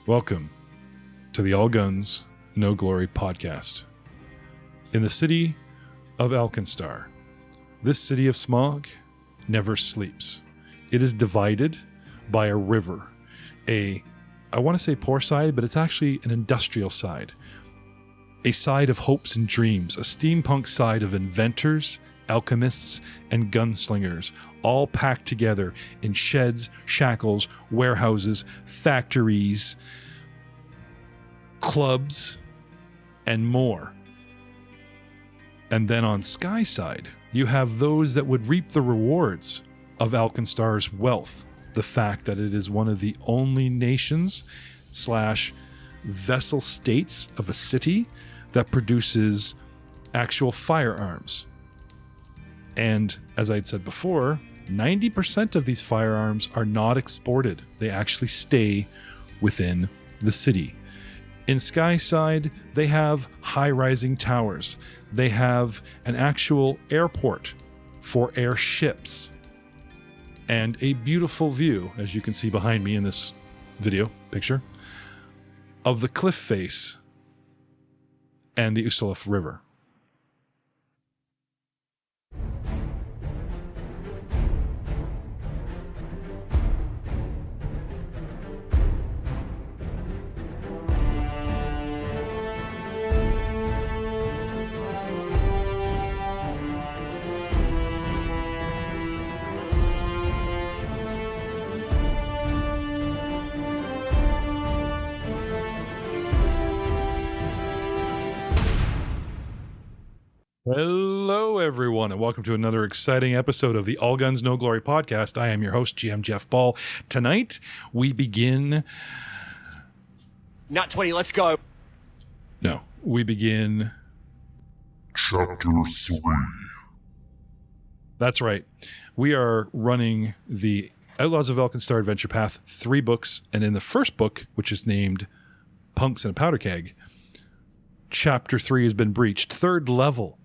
Welcome to the All Guns, No Glory podcast. In the city of AlkenStar, this city of smog never sleeps. It is divided by a river, I want to say poor side, but it's actually an industrial side. A side of hopes and dreams, a steampunk side of inventors, alchemists, and gunslingers, all packed together in sheds, shackles, warehouses, factories, clubs, and more. And then on Sky side, you have those that would reap the rewards of AlkenStar's wealth. The fact that it is one of the only nations / vessel states of a city that produces actual firearms. And as I'd said before, 90% of these firearms are not exported. They actually stay within the city. In Skyside, they have high-rising towers. They have an actual airport for airships. And a beautiful view, as you can see behind me in this video picture, of the cliff face and the Usulaf River. Hello, everyone, and welcome to another exciting episode of the All Guns, No Glory podcast. I am your host, GM Jeff Ball. Tonight, we begin... Nat 20, let's go. No, we begin... Chapter 3. That's right. We are running the Outlaws of AlkenStar Adventure Path 3 books, and in the first book, which is named Punks in a Powder Keg, Chapter 3 has been breached. Third level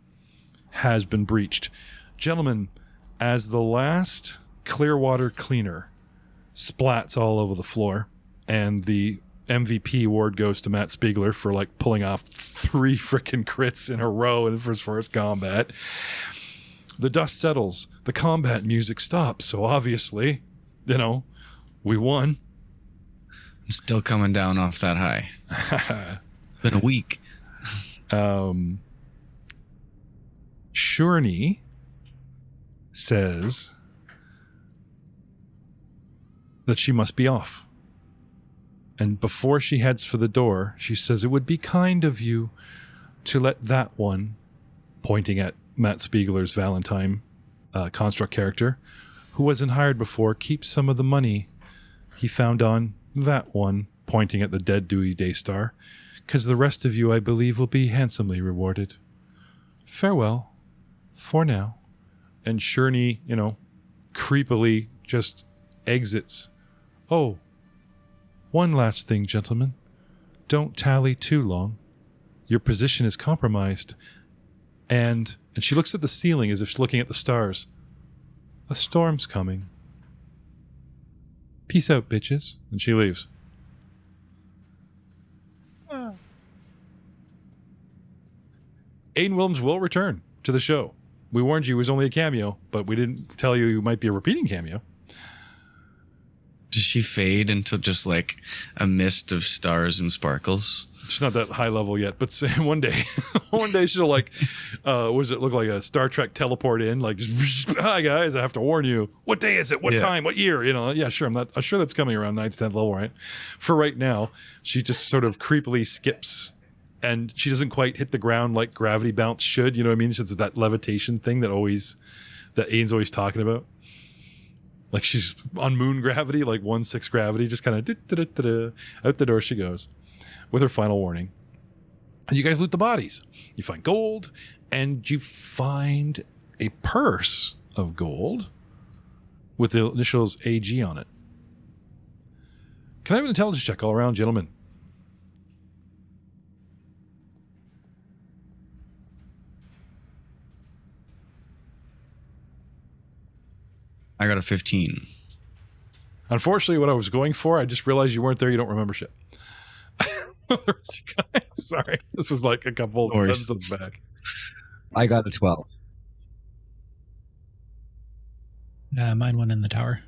has been breached. Gentlemen, as the last Clearwater cleaner splats all over the floor, and the MVP award goes to Matt Spiegler for pulling off 3 frickin' crits in a row in his first combat, the dust settles, the combat music stops, so obviously, we won. I'm still coming down off that high. Been a week. Shurney says that she must be off. And before she heads for the door, she says, it would be kind of you to let that one, pointing at Matt Spiegler's Valentine construct character, who wasn't hired before, keep some of the money he found on that one, pointing at the dead Dewey Daystar, because the rest of you, I believe, will be handsomely rewarded. Farewell, for now. And Shurney, creepily just exits. Oh, one last thing, gentlemen. Don't tally too long. Your position is compromised. And she looks at the ceiling as if she's looking at the stars. A storm's coming. Peace out, bitches. And she leaves. Aiden Williams will return to the show. We warned you it was only a cameo, but we didn't tell you it might be a repeating cameo. Does she fade into just a mist of stars and sparkles? She's not that high level yet, but one day she'll what does it look like, a Star Trek teleport in, just, hi guys, I have to warn you. What day is it? What time? What year? Yeah, sure. I'm sure that's coming around 9th, 10th level, right? For right now, she just sort of creepily skips. And she doesn't quite hit the ground like gravity bounce should, you know what I mean? It's that levitation thing that Aiden's always talking about. Like she's on moon gravity, 1/6 gravity, just kind of out the door she goes with her final warning. And you guys loot the bodies. You find gold, and you find a purse of gold with the initials AG on it. Can I have an intelligence check all around, gentlemen? I got a 15. Unfortunately, what I was going for, I just realized you weren't there. You don't remember shit. Sorry. This was like a couple episodes back. I got a 12. Mine went in the tower.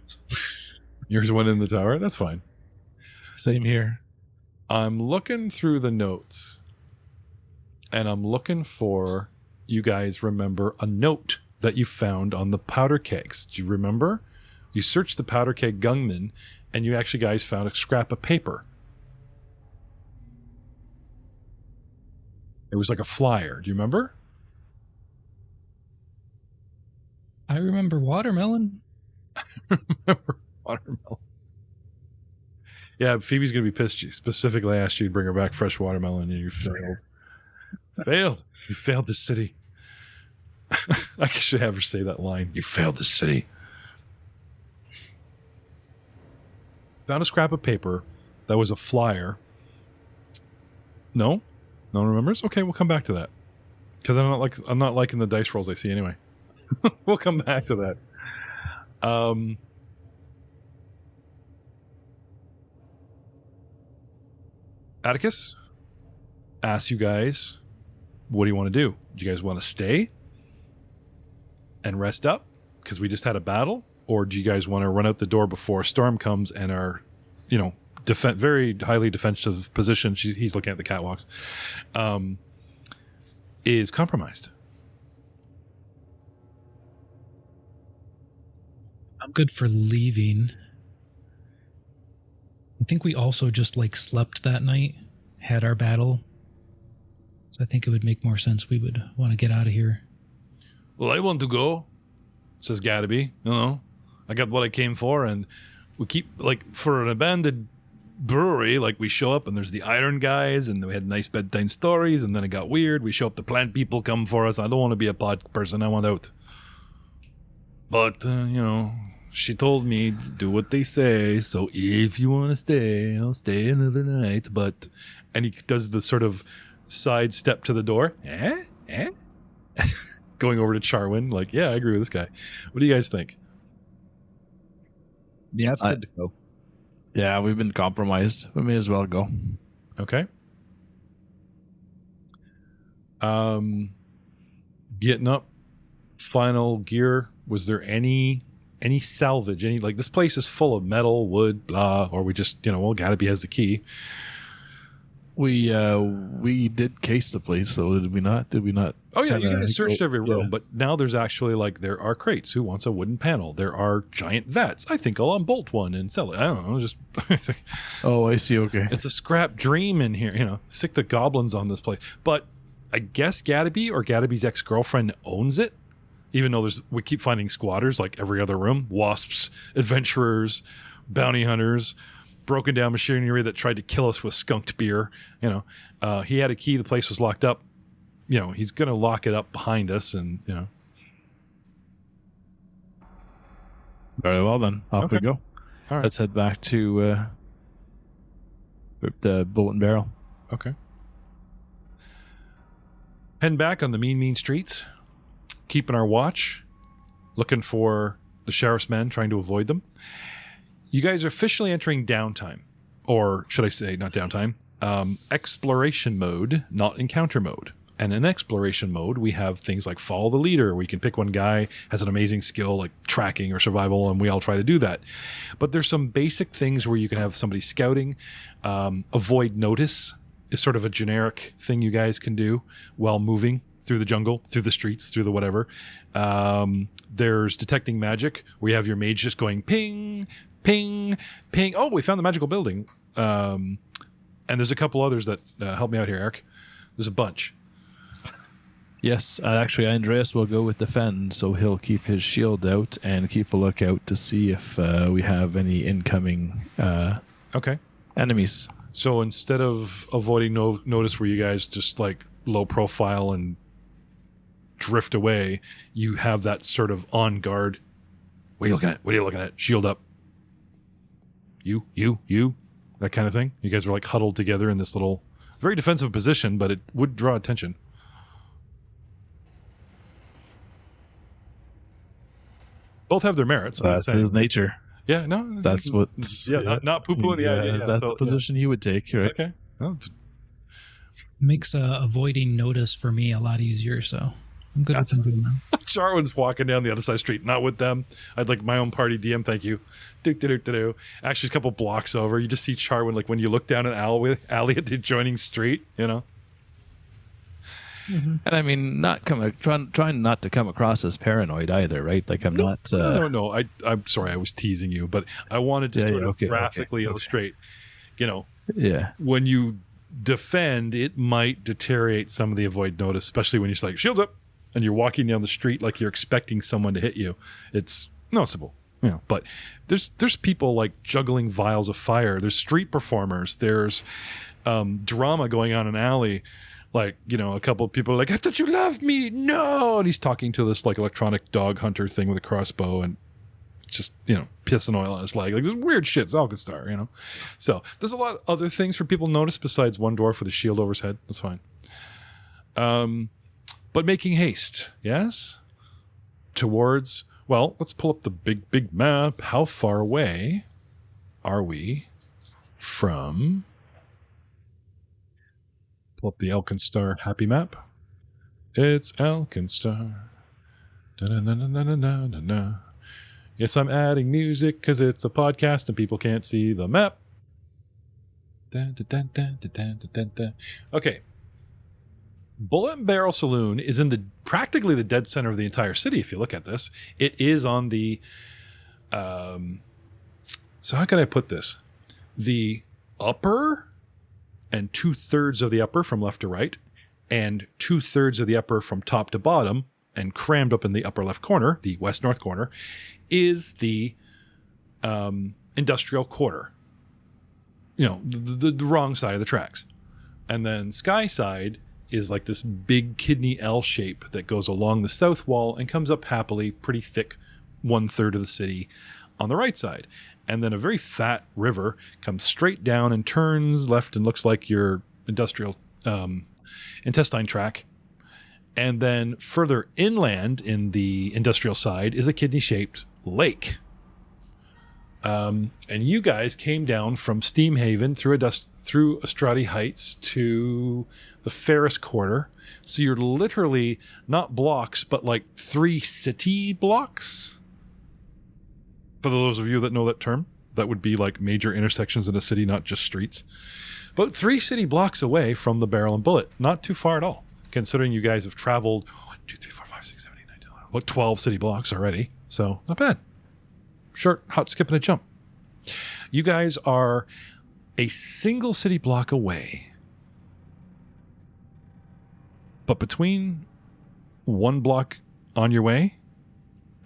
Yours went in the tower? That's fine. Same here. I'm looking through the notes, and I'm looking for, you guys remember a note that you found on the powder kegs. Do you remember? You searched the powder keg gunman, and you actually guys found a scrap of paper. It was like a flyer. Do you remember? I remember watermelon. Remember watermelon. Yeah, Phoebe's going to be pissed. She specifically asked you to bring her back fresh watermelon, and you failed. Failed. You failed the city. I should have her say that line. You failed the city. Found a scrap of paper that was a flyer. No? No one remembers? Okay, we'll come back to that. Because I'm not liking the dice rolls I see anyway. We'll come back to that. Atticus asks you guys, what do you want to do? Do you guys want to stay and rest up because we just had a battle? Or do you guys want to run out the door before a storm comes and our, very highly defensive position, he's looking at the catwalks, is compromised? I'm good for leaving. I think we also just slept that night, had our battle. So I think it would make more sense. We would want to get out of here. Well, I want to go, says Gaddaby. I got what I came for, and we keep, for an abandoned brewery, we show up and there's the iron guys, and we had nice bedtime stories, and then it got weird. We show up, the plant people come for us. I don't want to be a pod person. I want out. But, she told me, do what they say, so if you want to stay, I'll stay another night. And he does the sort of side step to the door. Going over to Charwin, yeah, I agree with this guy. What do you guys think? Yeah, it's good to go. Yeah, we've been compromised. We may as well go. Okay. Getting up, final gear. Was there any salvage? This place is full of metal, wood, blah, or we just, Gaddaby has the key. We did case the place, though, did we not? Oh yeah, you guys searched every room, but now there's actually there are crates. Who wants a wooden panel? There are giant vats. I think I'll unbolt one and sell it. I don't know, just oh, I see. Okay, it's a scrap dream in here. Sick the goblins on this place. But I guess Gaddaby or Gaddaby's ex-girlfriend owns it, even though we keep finding squatters every other room, wasps, adventurers, bounty hunters, broken down machinery that tried to kill us with skunked beer. He had a key. The place was locked up. He's going to lock it up behind us, and Very well then. Off we go. All right. Let's head back to the Bolt and Barrel. Okay. Heading back on the mean streets, keeping our watch, looking for the sheriff's men, trying to avoid them. You guys are officially entering downtime, or should I say not downtime, exploration mode, not encounter mode. And in exploration mode, we have things like follow the leader. We can pick one guy, has an amazing skill like tracking or survival, and we all try to do that. But there's some basic things where you can have somebody scouting. Avoid notice is sort of a generic thing you guys can do while moving through the jungle, through the streets, through the whatever. There's detecting magic, where you have your mage just going ping, ping, ping. Oh, we found the magical building. And there's a couple others that help me out here, Eric. There's a bunch. Yes, actually, Andreas will go with defend, so he'll keep his shield out and keep a lookout to see if we have any incoming enemies. So instead of avoiding notice where you guys just like low profile and drift away, you have that sort of on guard. What are you looking at? What are you looking at? Shield up. You, that kind of thing. You guys are like huddled together in this little, very defensive position, but it would draw attention. Both have their merits. That's his nature. Yeah, no. That's what. Not poo-poo. Yeah. That's the position he would take, right? Okay. Well, Makes avoiding notice for me a lot easier, so I'm good with them doing that. Jarwin's walking down the other side of the street, not with them. I'd like my own party DM, thank you. Do. Actually, a couple blocks over, you just see Charwin, like when you look down an alley at the adjoining street, you know? Mm-hmm. And I mean, trying not to come across as paranoid either, right? Like I'm not. No. I'm sorry, I was teasing you, but I wanted to graphically illustrate, you know, when you defend, it might deteriorate some of the avoid notice, especially when you're just like, shields up, and you're walking down the street like you're expecting someone to hit you. It's noticeable. You know, but there's people like juggling vials of fire. There's street performers. There's drama going on in an alley. Like, you know, a couple of people are like, I thought you loved me. No. And he's talking to this like electronic dog hunter thing with a crossbow and just, you know, pissing oil on his leg. Like, there's weird shit. It's AlkenStar, you know? So there's a lot of other things for people to notice besides one dwarf with a shield over his head. That's fine. But making haste, yes? Towards, well, let's pull up the big map. How far away are we from... Pull up the AlkenStar happy map. It's AlkenStar. Da-na-na-na-na-na-na-na. Yes, I'm adding music because it's a podcast and people can't see the map. Okay. Bullet and Barrel Saloon is in practically the dead center of the entire city. If you look at this, it is on the. So how can I put this? The upper and 2/3 of the upper from left to right, and 2/3 of the upper from top to bottom, and crammed up in the upper left corner, the west north corner, is the industrial quarter. You know, the wrong side of the tracks. And then sky side is like this big kidney L shape that goes along the south wall and comes up happily, pretty thick, 1/3 of the city on the right side. And then a very fat river comes straight down and turns left and looks like your industrial intestine tract. And then further inland in the industrial side is a kidney-shaped lake. And you guys came down from Steamhaven through Estradi Heights to the Ferris Quarter. So you're literally not blocks, but like 3 city blocks. For those of you that know that term, that would be like major intersections in a city, not just streets. But 3 city blocks away from the Barrel and Bullet. Not too far at all, considering you guys have traveled 1, 2, 3, 4, 5, 6, 7, 8, 9, 10, 11, about 12 city blocks already. So not bad. Short, hot skip and a jump. You guys are a single city block away. But between 1 block on your way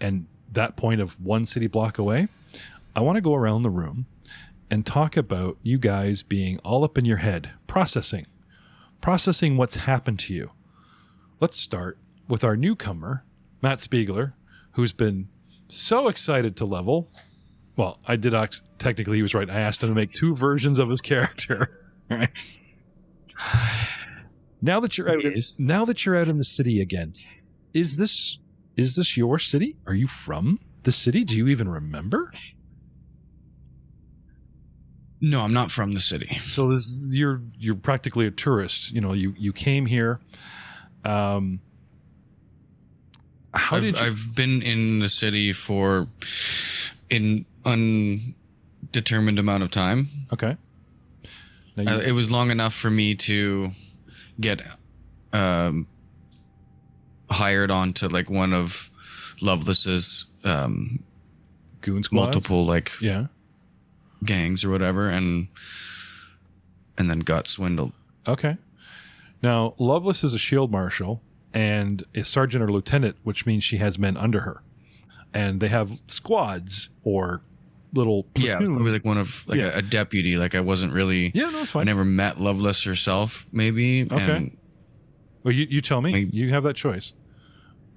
and that point of 1 city block away, I want to go around the room and talk about you guys being all up in your head, processing what's happened to you. Let's start with our newcomer, Matt Spiegler, who's been so excited to level. Well, I did technically, he was right. I asked him to make 2 versions of his character. Right? Now that you're out in the city again, is this your city? Are you from the city? Do you even remember? No, I'm not from the city. So you're practically a tourist. You know, you came here. I've been in the city for an undetermined amount of time. Okay. It was long enough for me to get hired onto like one of Loveless's goon squads? multiple yeah gangs or whatever, and then got swindled. Okay. Now, Loveless is a shield marshal and a sergeant or lieutenant, which means she has men under her. And they have squads or little platoons. Yeah, I was like one of a deputy. Like I wasn't really. Yeah, no, it's fine. I never met Loveless herself, maybe. Okay. And well, you tell me. You have that choice.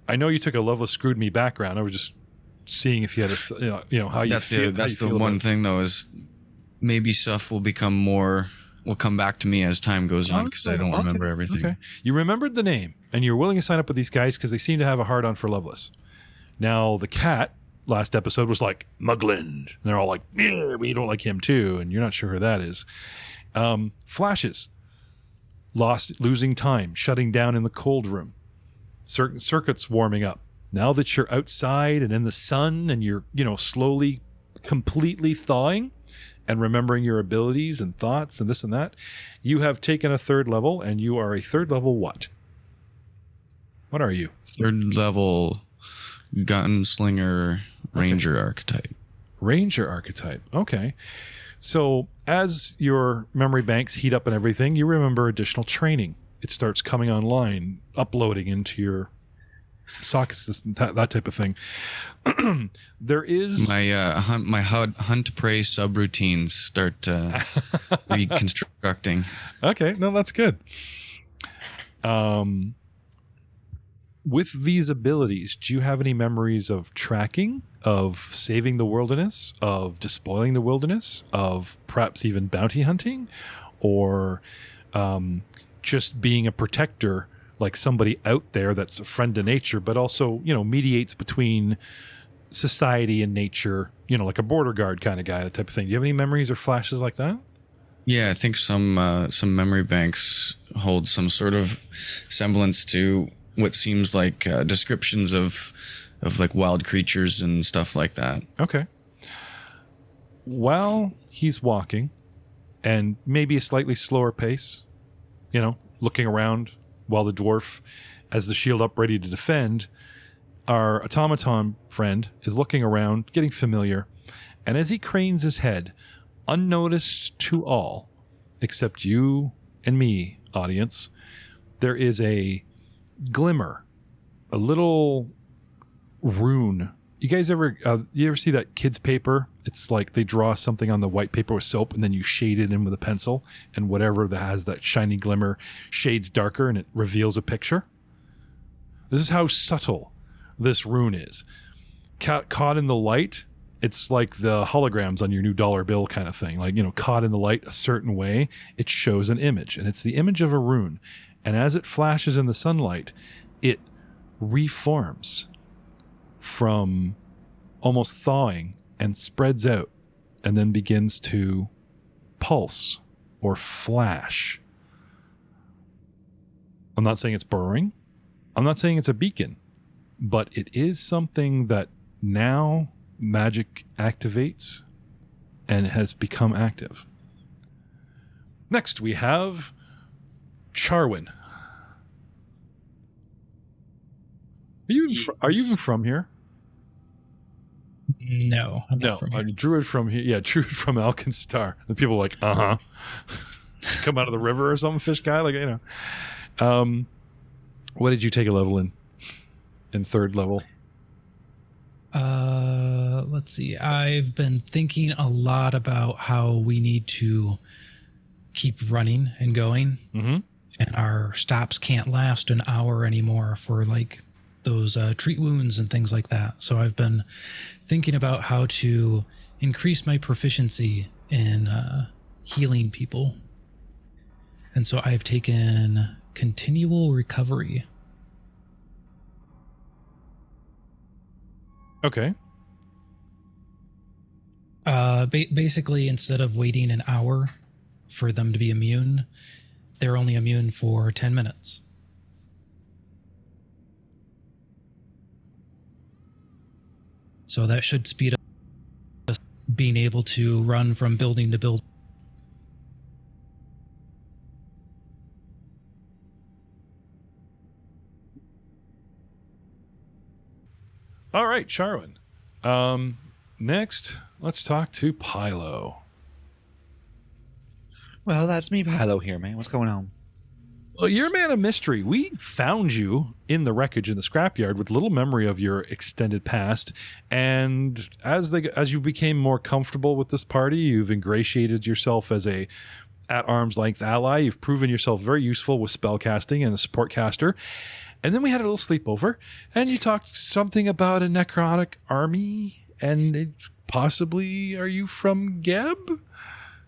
I know you took a Loveless screwed me background. I was just seeing if you had how you feel. That's the one thing though, is maybe stuff will come back to me as time goes on, because I don't remember everything. Okay. You remembered the name and you're willing to sign up with these guys because they seem to have a hard on for Loveless. Now the cat, last episode was like Muglin. And they're all like, yeah, we don't like him too. And you're not sure who that is. Flashes. Losing time, shutting down in the cold room. Certain circuits warming up. Now that you're outside and in the sun and you're, slowly, completely thawing and remembering your abilities and thoughts and this and that, you have taken a 3rd level, and you are a 3rd level what? What are you? 3rd level gunslinger ranger archetype. Ranger archetype. Okay. So as your memory banks heat up and everything, you remember additional training. It starts coming online, uploading into your sockets, that type of thing. There is my hunt prey subroutines start reconstructing. Okay, no, that's good. With these abilities, do you have any memories of tracking, of saving the wilderness, of despoiling the wilderness, of perhaps even bounty hunting, or just being a protector, like somebody out there that's a friend to nature, but also, mediates between society and nature, like a border guard kind of guy, that type of thing. Do you have any memories or flashes like that? Yeah, I think some memory banks hold some sort of semblance to what seems like descriptions of like wild creatures and stuff like that. Okay. While he's walking, and maybe a slightly slower pace, looking around while the dwarf, as the shield up ready to defend, our automaton friend is looking around, getting familiar, and as he cranes his head, unnoticed to all, except you and me, audience, there is a glimmer, a little rune. You guys ever see that kids' paper? It's like they draw something on the white paper with soap, and then you shade it in with a pencil, and whatever that has that shiny glimmer shades darker, and it reveals a picture. This is how subtle this rune is. Caught in the light, it's like the holograms on your new dollar bill kind of thing. Like, caught in the light a certain way, it shows an image, and it's the image of a rune. And as it flashes in the sunlight, it reforms from almost thawing and spreads out, and then begins to pulse or flash. I'm not saying it's burrowing. I'm not saying it's a beacon, but it is something that now magic activates and has become active. Next, we have Charwin. Are you even from here? No, I'm not from here. Druid from here. Yeah, Druid from AlkenStar. The people are like, come out of the river or something, fish guy, what did you take a level in 3rd level? Let's see. I've been thinking a lot about how we need to keep running and going, and our stops can't last an hour anymore for like those treat wounds and things like that. So I've been thinking about how to increase my proficiency in healing people. And so I've taken continual recovery. Okay. Basically, instead of waiting an hour for them to be immune, they're only immune for 10 minutes. So that should speed up being able to run from building to building. All right, Charwin. Next, let's talk to Pylo. Well, that's me, Haill here, man. What's going on? Well, you're a man of mystery. We found you in the wreckage in the scrapyard with little memory of your extended past, and as you became more comfortable with this party, you've ingratiated yourself as a at arm's length ally. You've proven yourself very useful with spellcasting and a support caster. And then we had a little sleepover, and you talked something about a necrotic army, and possibly, are you from Geb?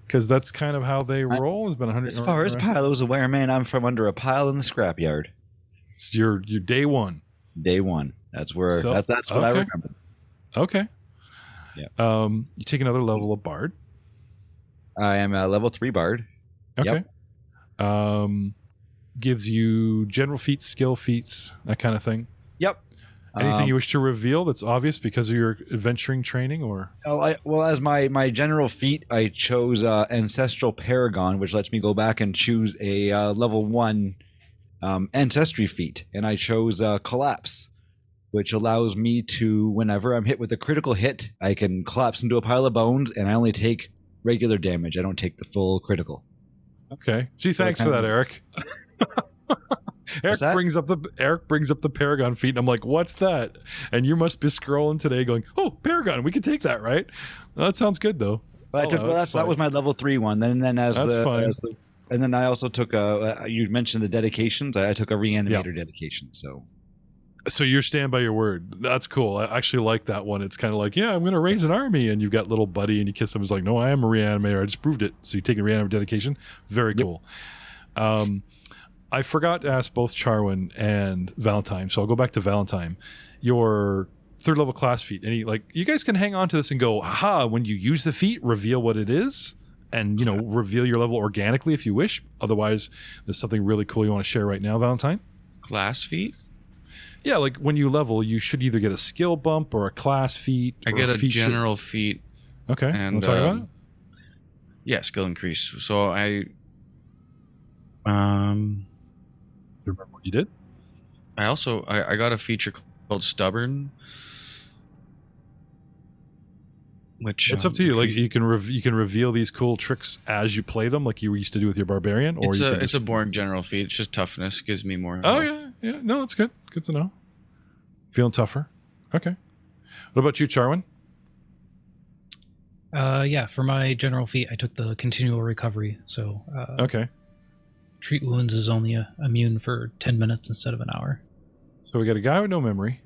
Because that's kind of how they roll. It's been 100. As far as Pylo's aware, man, I'm from under a pile in the scrapyard. It's your day one. Day one. That's where. That's what I remember. Okay. Yeah. You take another level of bard. I am a level 3 bard. Okay. Yep. Gives you general feats, skill feats, that kind of thing. Yep. Anything you wish to reveal that's obvious because of your adventuring training, or? Well, as my general feat, I chose Ancestral Paragon, which lets me go back and choose a level 1 Ancestry feat. And I chose Collapse, which allows me to, whenever I'm hit with a critical hit, I can collapse into a pile of bones, and I only take regular damage. I don't take the full critical. Okay. Gee, thanks for that, Eric. Eric brings up the Paragon feat, and I'm like, "What's that?" And you must be scrolling today, going, "Oh, Paragon, we can take that, right?" Well, that sounds good, though. Well, that was my level 3 one. Then and then I also took you mentioned the dedications. I took a Reanimator dedication. So you're stand by your word. That's cool. I actually like that one. It's kind of like, yeah, I'm going to raise an army, and you've got little buddy, and you kiss him. He's like, no, I am a Reanimator. I just proved it. So you take a Reanimator dedication. Very cool. I forgot to ask both Charwin and Valentine, so I'll go back to Valentine. Your 3rd level class feat. You guys can hang on to this and go, haha, when you use the feat, reveal what it is, and reveal your level organically if you wish. Otherwise, there's something really cool you want to share right now, Valentine. Class feat? Yeah, like when you level, you should either get a skill bump or a class feat. I get a general feat. Okay, and want to talk about it? Yeah, skill increase. So I remember what you did? I also I got a feature called Stubborn, which it's up to you. Like you can reveal these cool tricks as you play them, like you used to do with your barbarian. Or it's a boring general feat. It's just toughness. Gives me more. Oh health. yeah. No, that's good. Good to know. Feeling tougher. Okay. What about you, Charwin? Yeah, for my general feat, I took the continual recovery. So okay. Treat wounds is only immune for 10 minutes instead of an hour. So we got a guy with no memory.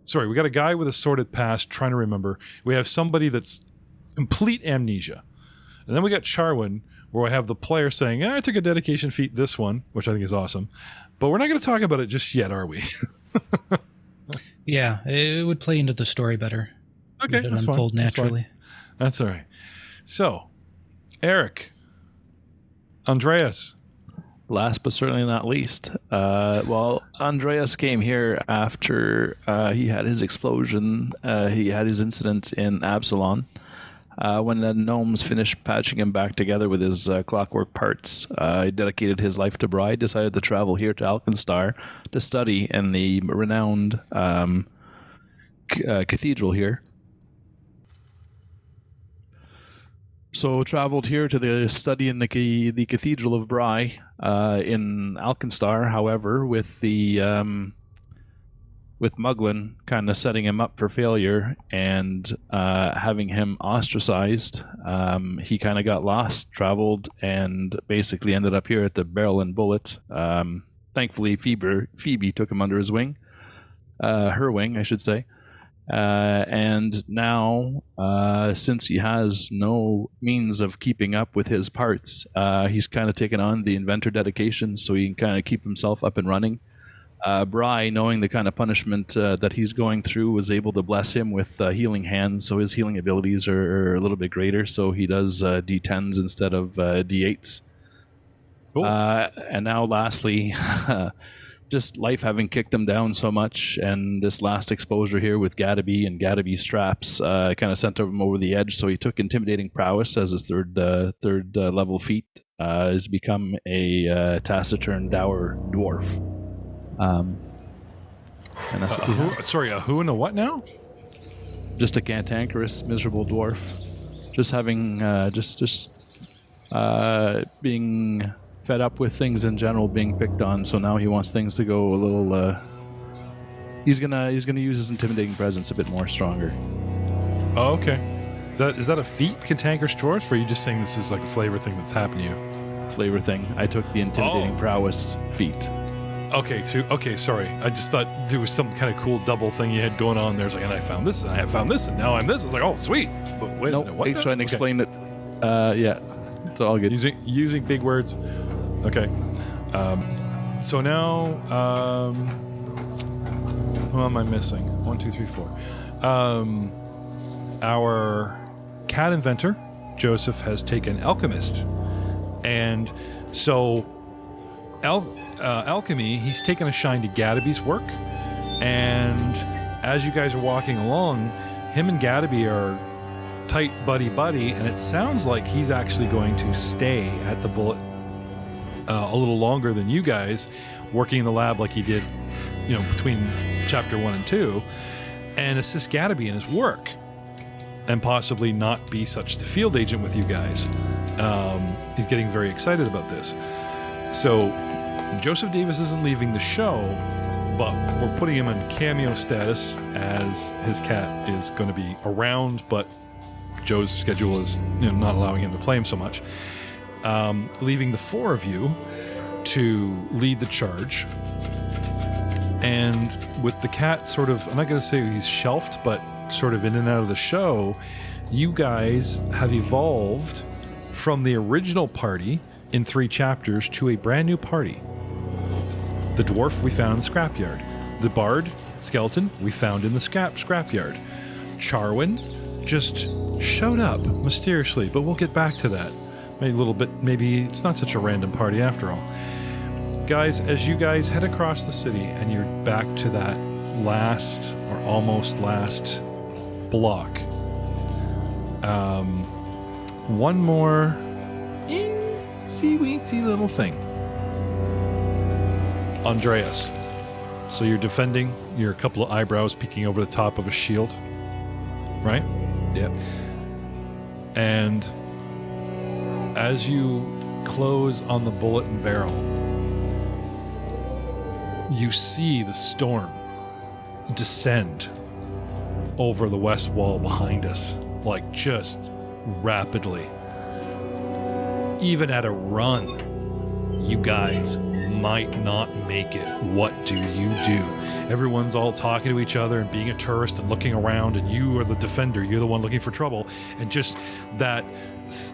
Sorry, we got a guy with a sordid past trying to remember. We have somebody that's complete amnesia. And then we got Charwin, where I have the player saying, I took a dedication feat this one, which I think is awesome. But we're not going to talk about it just yet, are we? Yeah, it would play into the story better. Okay, it that's unfold fine. naturally. That's all right. So, Eric, Andreas. Last but certainly not least, Andreas came here after he had his explosion. He had his incident in Absalon. When the gnomes finished patching him back together with his clockwork parts, he dedicated his life to Bride, decided to travel here to AlkenStar to study in the renowned cathedral here. So traveled here to the study in the Cathedral of Bry in AlkenStar. However, with Muglin kind of setting him up for failure and having him ostracized, he kind of got lost, traveled, and basically ended up here at the Barrel and Bullet. Thankfully, Phoebe took him under his wing, her wing, I should say. And now, since he has no means of keeping up with his parts, he's kind of taken on the inventor dedication so he can kind of keep himself up and running. Bry, knowing the kind of punishment that he's going through, was able to bless him with healing hands, so his healing abilities are a little bit greater, so he does D10s instead of D8s. Cool. And now lastly, just life having kicked him down so much, and this last exposure here with Gadaby and Gadaby's straps kind of sent him over the edge. So he took Intimidating Prowess as his third level feat. Has become a taciturn dour dwarf. And that's a who and a what now? Just a cantankerous, miserable dwarf. Just having being fed up with things in general being picked on, so now he wants things to go a little he's gonna use his intimidating presence a bit more stronger. Oh, okay. Is that a feat, cantankerous dwarf, or are you just saying this is like a flavor thing that's happened to you? Flavor thing. I took the intimidating prowess feat. Okay, sorry. I just thought there was some kind of cool double thing you had going on there. It's like, and I found this, and I found this, and now I'm this. It's like, oh, sweet. But wait, nope, what? I try and explain it. Yeah, it's all good. Using big words. Okay. So now, what am I missing? 1, 2, 3, 4. Our cat inventor, Joeseph, has taken alchemist. And so Alchemy, he's taken a shine to Gadaby's work. And as you guys are walking along, him and Gadaby are tight buddy-buddy, and it sounds like he's actually going to stay at the Bullet a little longer than you guys, working in the lab like he did, between chapter 1 and 2, and assist Gadaby in his work, and possibly not be such the field agent with you guys. He's getting very excited about this. So Joeseph Davis isn't leaving the show, but we're putting him in cameo status as his cat is going to be around, but Joe's schedule is not allowing him to play him so much. Leaving the four of you to lead the charge. And with the cat sort of, I'm not going to say he's shelved, but sort of in and out of the show, you guys have evolved from the original party in 3 chapters to a brand new party. The dwarf we found in the scrapyard. The bard, skeleton, we found in the scrapyard. Charwin just showed up mysteriously, but we'll get back to that. Maybe a little bit, maybe it's not such a random party after all. Guys, as you guys head across the city and you're back to that last or almost last block, one more weensy little thing. Andreas, so you're defending, you're a couple of eyebrows peeking over the top of a shield, right? Yep. And as you close on the bullet and barrel, you see the storm descend over the west wall behind us, like just rapidly. Even at a run, you guys might not make it. What do you do? Everyone's all talking to each other and being a tourist and looking around, and you are the defender. You're the one looking for trouble. And just that,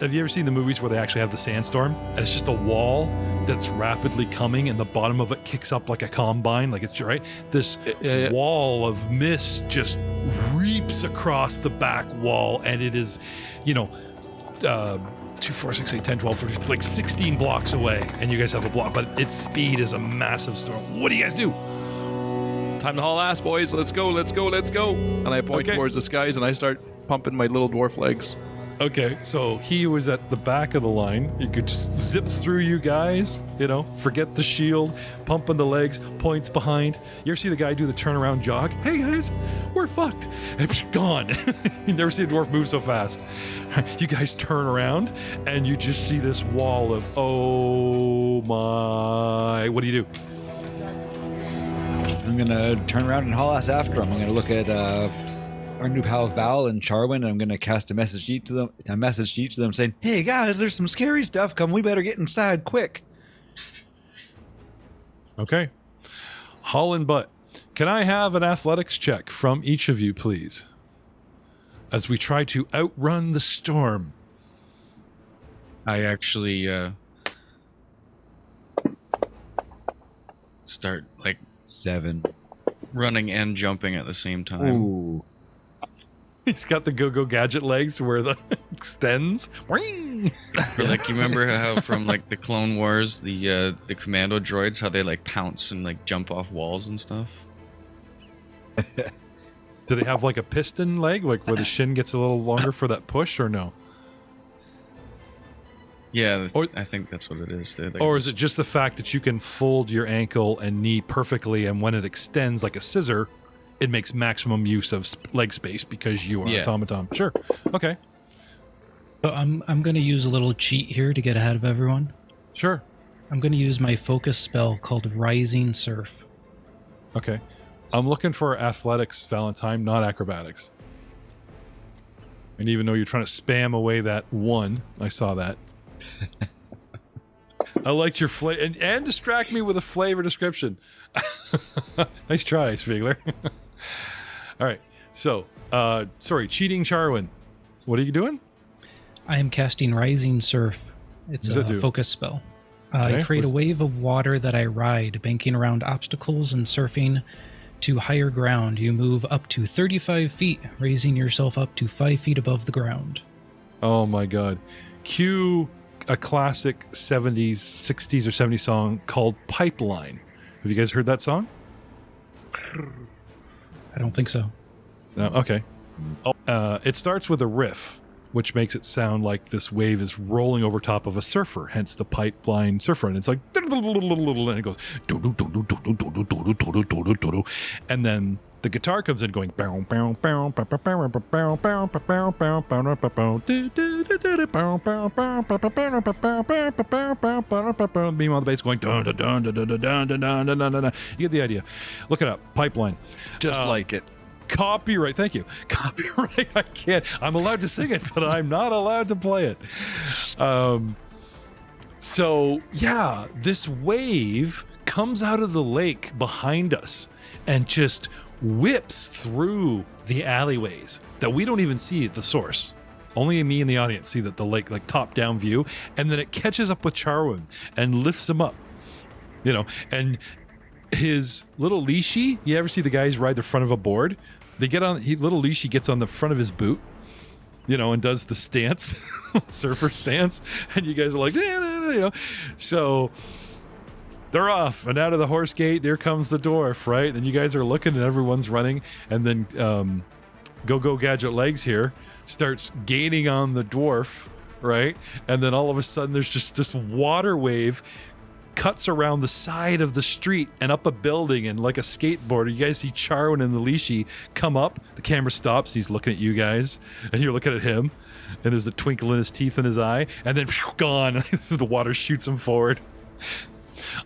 have you ever seen the movies where they actually have the sandstorm? And it's just a wall that's rapidly coming, and the bottom of it kicks up like a combine, like it's right. This wall of mist just reaps across the back wall, and it is, 2, 4, 6, 8, 10, 12, 13, it's like 16 blocks away, and you guys have a block, but its speed is a massive storm. What do you guys do? Time to haul ass, boys. Let's go, let's go, let's go. And I point towards the skies and I start pumping my little dwarf legs. Okay, so he was at the back of the line. You could just zip through you guys, forget the shield, pumping the legs, points behind. You ever see the guy do the turnaround jog? Hey guys, we're fucked. And gone. You never see a dwarf move so fast. You guys turn around and you just see this wall of, oh my. What do you do? I'm going to turn around and haul ass after him. I'm going to look at our new pal Val and Charwin, and I'm going to cast a message to each of them saying, hey guys, there's some scary stuff coming. We better get inside quick. Okay. Hull and Butt, can I have an athletics check from each of you, please? As we try to outrun the storm. I actually start 7. running and jumping at the same time. Ooh. He's got the go-go gadget legs where the extends. Or you remember how from the Clone Wars, the commando droids, how they pounce and jump off walls and stuff? Do they have a piston leg, where the shin gets a little longer for that push, or no? Yeah, I think that's what it is. Or is it just the fact that you can fold your ankle and knee perfectly, and when it extends like a scissor, it makes maximum use of leg space because you are automaton? Sure. Okay. So I'm going to use a little cheat here to get ahead of everyone. Sure. I'm going to use my focus spell called Rising Surf. Okay. I'm looking for athletics, Valentine, not acrobatics. And even though you're trying to spam away that 1, I saw that. I liked your flavor, and distract me with a flavor description. Nice try, Spiegler. All right. So, cheating Charwin. What are you doing? I am casting Rising Surf. It's a focus spell. I create a wave of water that I ride, banking around obstacles and surfing to higher ground. You move up to 35 feet, raising yourself up to 5 feet above the ground. Oh my God. Cue a classic 60s or 70s song called Pipeline. Have you guys heard that song? I don't think so. No? Okay. It starts with a riff, which makes it sound like this wave is rolling over top of a surfer, hence the pipeline surfer. And it's like, and it goes, and then the guitar comes in going, meanwhile the bass going, you get the idea. Look it up, Pipeline. Just like it. Copyright, thank you. Copyright, I can't. I'm allowed to sing it, but I'm not allowed to play it. So, yeah, this wave comes out of the lake behind us and just whips through the alleyways that we don't even see at the source. Only me and the audience see that the lake, like top-down view, and then it catches up with Charwin and lifts him up, you know, and his little leashy, you ever see the guys ride the front of a board? They get on, little leashy gets on the front of his boot, you know, and does the stance, surfer stance, and you guys are like, you know. So they're off, and out of the horse gate, there comes the dwarf, right? And you guys are looking, and everyone's running, and then Go Gadget Legs here starts gaining on the dwarf, right? And then all of a sudden, there's just this water wave cuts around the side of the street and up a building, and like a skateboarder, you guys see Charwin and the Leashy come up. The camera stops. He's looking at you guys, and you're looking at him, and there's a twinkle in his teeth in his eye, and then gone. The water shoots him forward.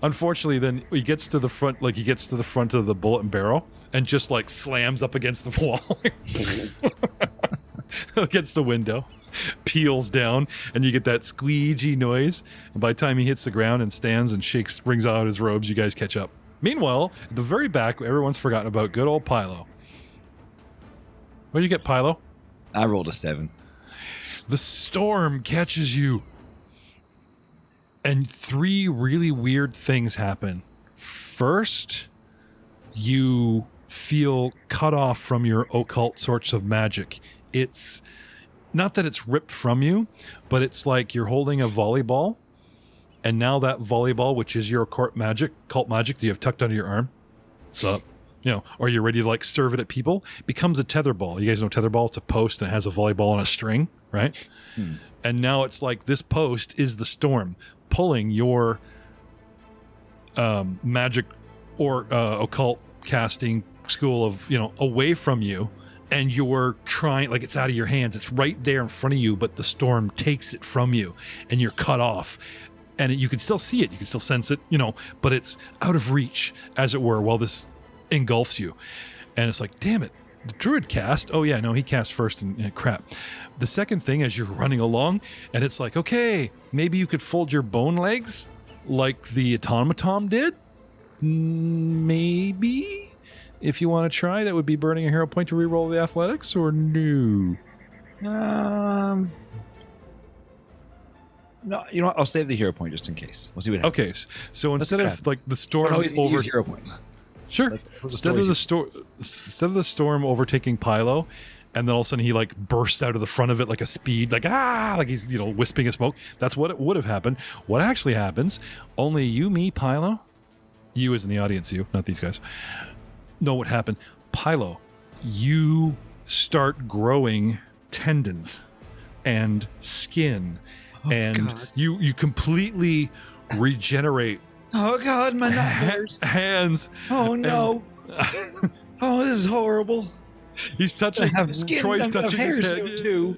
Unfortunately, then he gets to the front, like he gets to the front of the bullet and barrel, and just like slams up against the wall, against the window. Peels down, and you get that squeegee noise. And by the time he hits the ground and stands and shakes, brings out his robes, you guys catch up. Meanwhile, at the very back, everyone's forgotten about good old Pilo. What'd you get, Pilo? I rolled a 7. The storm catches you, and 3 really weird things happen. First, you feel cut off from your occult sorts of magic. It's not that it's ripped from you, but it's like you're holding a volleyball, and now that volleyball, which is your cult magic that you have tucked under your arm, so, you know, or you're ready to like serve it at people, becomes a tether ball. You guys know tether ball? It's a post and it has a volleyball on a string, right? And now it's like this post is the storm pulling your magic or occult casting school of, you know, away from you. And you're trying, like it's out of your hands. It's right there in front of you, but the storm takes it from you and you're cut off. And you can still see it. You can still sense it, you know, but it's out of reach, as it were, while this engulfs you. And it's like, damn it, the druid cast. Oh, yeah, no, he cast first and crap. The second thing, as you're running along, and it's like, okay, maybe you could fold your bone legs like the automaton did? Maybe? If you want to try, that would be burning a hero point to reroll the athletics, or no? No, you know what? I'll save the hero point just in case. We'll see what happens. Okay, so instead of like the storm use hero points. Sure. Instead of the storm overtaking Pilo, and then all of a sudden he like bursts out of the front of it like a speed, like he's, you know, wisping a smoke. That's what it would have happened. What actually happens? Only you, me, Pilo, you as in the audience, you, not these guys, know what happened. Pilo, you start growing tendons and skin, and God. you completely regenerate. Oh God, my nightmares. Hands. Oh no. Oh, this is horrible. He's touching. Troy's touching his head too.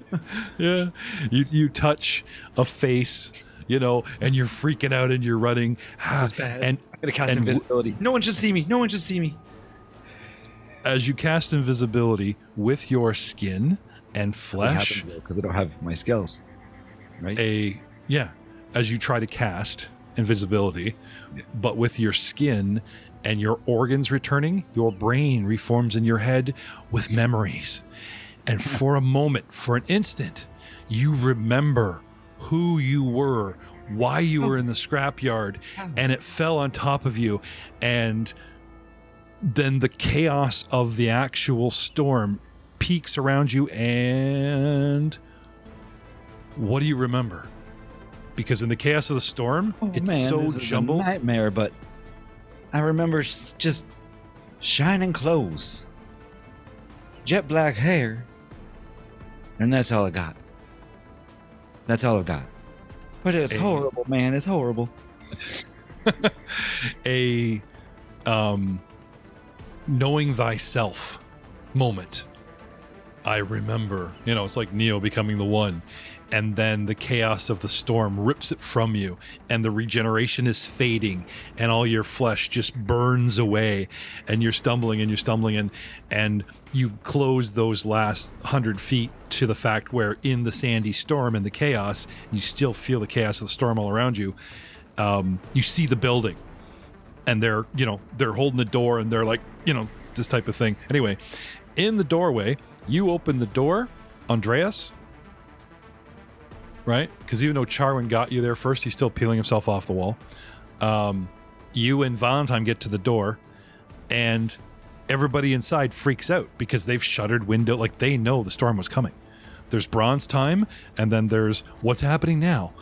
Yeah, you touch a face, you know, and you're freaking out and you're running. This is bad. And I'm gonna cast invisibility. No one should see me. No one should see me. As you cast invisibility with your skin and flesh, because I don't have my skills, right? As you try to cast invisibility, but with your skin and your organs returning, your brain reforms in your head with memories. And for a moment, for an instant, you remember who you were, why you were in the scrapyard, and it fell on top of you. And then the chaos of the actual storm peaks around you, and what do you remember? Because in the chaos of the storm, it's so this jumbled. is a nightmare, but I remember just shining clothes, jet black hair, and that's all I got. That's all I got. But it's horrible, man. It's horrible. A knowing thyself moment. I remember, it's like Neo becoming the one, and then the chaos of the storm rips it from you, and the regeneration is fading, and all your flesh just burns away, and you're stumbling and you close those last 100 feet to the fact where in the sandy storm and the chaos, you still feel the chaos of the storm all around you. You see the building, and they're holding the door, and they're like, this type of thing. Anyway, in the doorway, you open the door, Andreas, right? Because even though Charwin got you there first, he's still peeling himself off the wall. You and Valentine get to the door, and everybody inside freaks out because they've shuttered window. Like, they know the storm was coming. There's bronze time, and then there's what's happening now.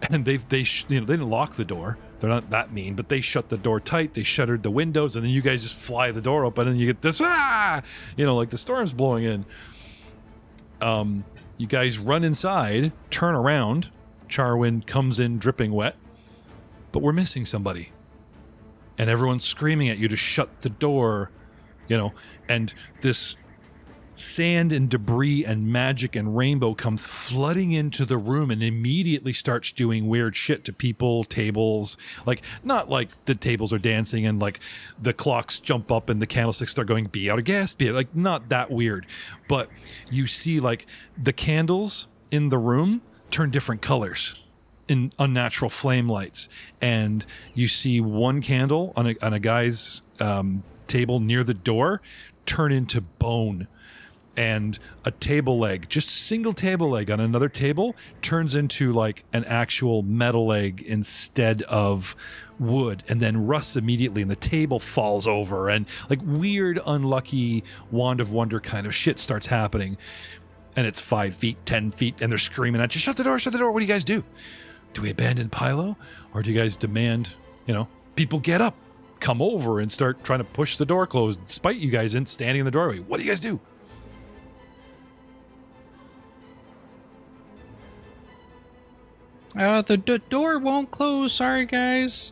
And they didn't lock the door. They're not that mean, but they shut the door tight. They shuttered the windows, and then you guys just fly the door open, and you get this, like the storm's blowing in. You guys run inside, turn around. Charwin comes in dripping wet, but we're missing somebody. And everyone's screaming at you to shut the door, and this sand and debris and magic and rainbow comes flooding into the room and immediately starts doing weird shit to people, tables, like not like the tables are dancing and like the clocks jump up and the candlesticks start going, be out of gas, be it, like not that weird, but you see like the candles in the room turn different colors in unnatural flame lights, and you see one candle on a guy's table near the door turn into bone. And a table leg, just a single table leg on another table, turns into like an actual metal leg instead of wood, and then rusts immediately, and the table falls over, and like weird, unlucky Wand of Wonder kind of shit starts happening. And it's 5 feet, 10 feet, and they're screaming at you, shut the door, what do you guys do? Do we abandon Pylo? Or do you guys demand, people get up, come over, and start trying to push the door closed, despite you guys standing in the doorway? What do you guys do? The door won't close. Sorry, guys.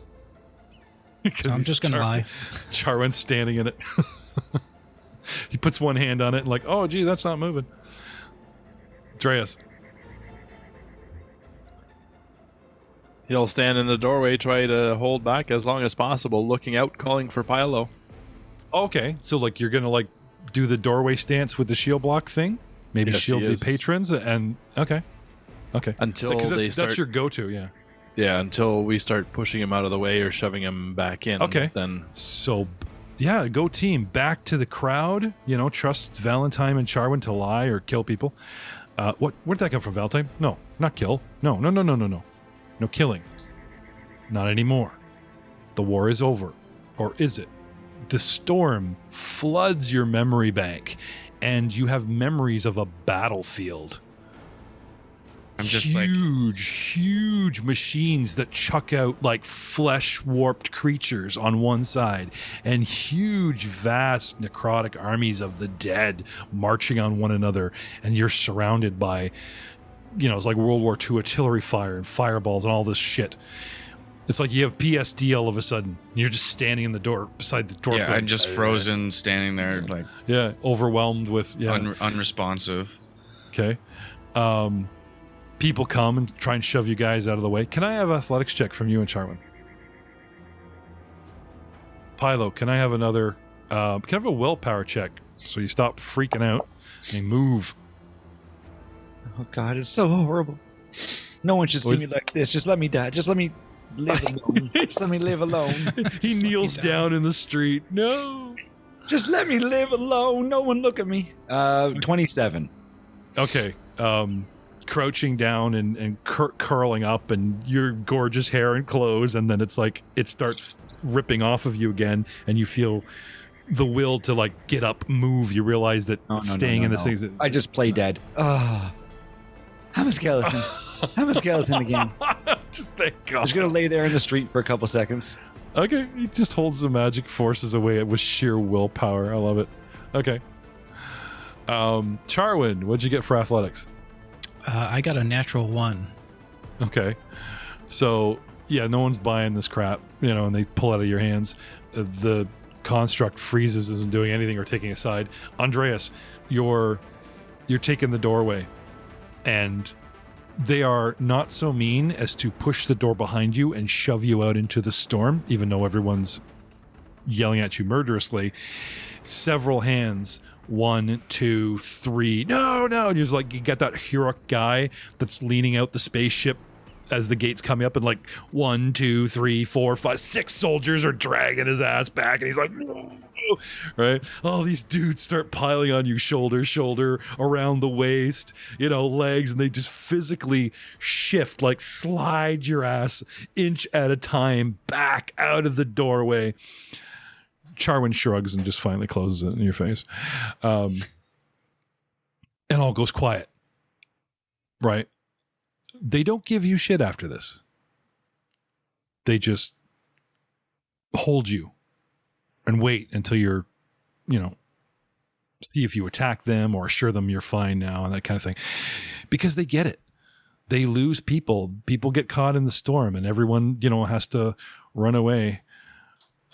So I'm just going to lie. Charwin's standing in it. He puts one hand on it and like, oh, gee, that's not moving. Andreas. He'll stand in the doorway, try to hold back as long as possible, looking out, calling for Pylo. Okay, so like you're going to like do the doorway stance with the shield block thing? Maybe yes, shield the patrons? And okay. Until they start, that's your go-to, yeah. Yeah, until we start pushing him out of the way or shoving him back in. Okay. Then so, yeah, go team. Back to the crowd. Trust Valentine and Charwin to lie or kill people. Where did that come from, Valentine? No, not kill. No. No killing. Not anymore. The war is over. Or is it? The storm floods your memory bank, and you have memories of a battlefield. I'm just huge machines that chuck out like flesh warped creatures on one side, and huge, vast necrotic armies of the dead marching on one another. And you're surrounded by, it's like World War II artillery fire and fireballs and all this shit. It's like you have PSD all of a sudden. You're just standing in the door beside the door. Yeah, I'm just frozen, standing there, like overwhelmed with unresponsive. Okay. People come and try and shove you guys out of the way. Can I have an athletics check from you and Charwin? Pylo, can I have another... can I have a willpower check so you stop freaking out and move? Oh, God, it's so horrible. No one should see me like this. Just let me die. Just let me live alone. Just let me live alone. He kneels down in the street. No. Just let me live alone. No one look at me. 27. Okay. Crouching down and curling up, and your gorgeous hair and clothes, and then it's like it starts ripping off of you again, and you feel the will to like get up, move. You realize that staying in this thing. I just play dead. I'm a skeleton. I'm a skeleton again. Just thank God. I'm just gonna lay there in the street for a couple seconds. Okay, he just holds the magic forces away with sheer willpower. I love it. Okay. Charwin, what'd you get for athletics? I got a natural 1. Okay. So, yeah, no one's buying this crap, and they pull out of your hands. The construct freezes, isn't doing anything or taking a side. Andreas, you're taking the doorway, and they are not so mean as to push the door behind you and shove you out into the storm, even though everyone's yelling at you murderously. Several hands, 1, 2, 3, no, and you're just like, you got that heroic guy that's leaning out the spaceship as the gates come up, and like 1, 2, 3, 4, 5, 6 soldiers are dragging his ass back, and he's like, right? All these dudes start piling on you, shoulder, around the waist, legs, and they just physically shift, like slide your ass inch at a time back out of the doorway. Charwin shrugs and just finally closes it in your face. And all goes quiet. Right? They don't give you shit after this. They just hold you and wait until you're, see if you attack them or assure them you're fine now and that kind of thing. Because they get it. They lose people. People get caught in the storm and everyone, has to run away.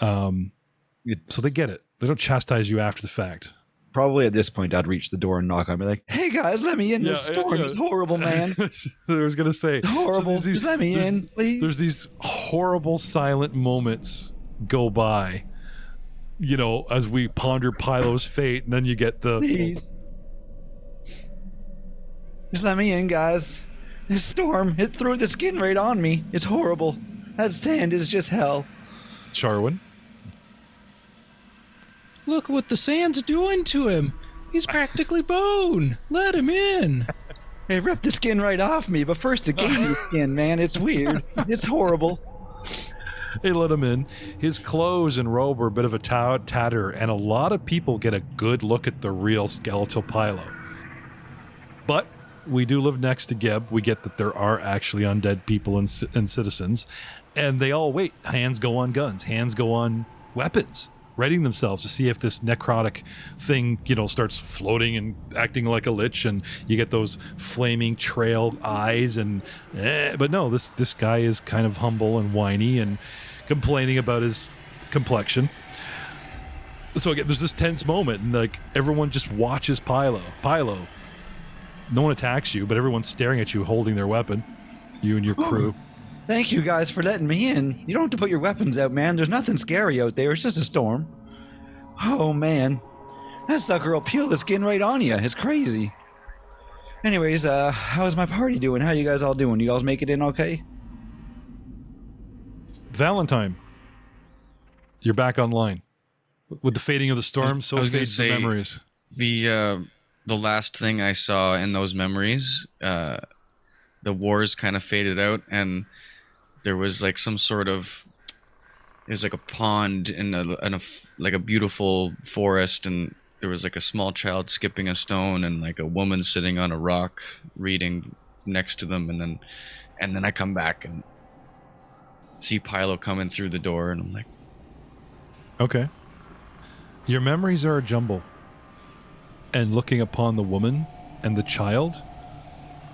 So they get it. They don't chastise you after the fact. Probably at this point, I'd reach the door and knock on me like, hey guys, let me in. This storm is horrible, man. I was going to say. It's horrible. So just let me in, please. There's these horrible silent moments go by, as we ponder Pylo's fate, and then you get the... Please. Just let me in, guys. This storm, it threw the skin right on me. It's horrible. That sand is just hell. Charwin? Look what the sand's doing to him. He's practically bone. Let him in. It ripped the skin right off me, but first it gave me the skin, man. It's weird. It's horrible. They let him in. His clothes and robe are a bit of a tatter, and a lot of people get a good look at the real skeletal Pylo. But we do live next to Geb. We get that there are actually undead people and citizens, and they all wait. Hands go on guns. Hands go on weapons, readying themselves to see if this necrotic thing, starts floating and acting like a lich, and you get those flaming trail eyes, and but no, this guy is kind of humble and whiny and complaining about his complexion. So again, there's this tense moment, and like everyone just watches Pylo. No one attacks you, but everyone's staring at you holding their weapon, you and your crew. Thank you guys for letting me in. You don't have to put your weapons out, man. There's nothing scary out there. It's just a storm. Oh, man. That sucker will peel the skin right on you. It's crazy. Anyways, how's my party doing? How you guys all doing? You guys make it in okay? Valentine, you're back online. With the fading of the storm, so fades the memories. The last thing I saw in those memories, the wars kind of faded out, and there was like some sort of, it was like a pond in a beautiful forest, and there was like a small child skipping a stone and like a woman sitting on a rock reading next to them, and then I come back and see Pylo coming through the door, and I'm like, okay. Your memories are a jumble. And looking upon the woman and the child,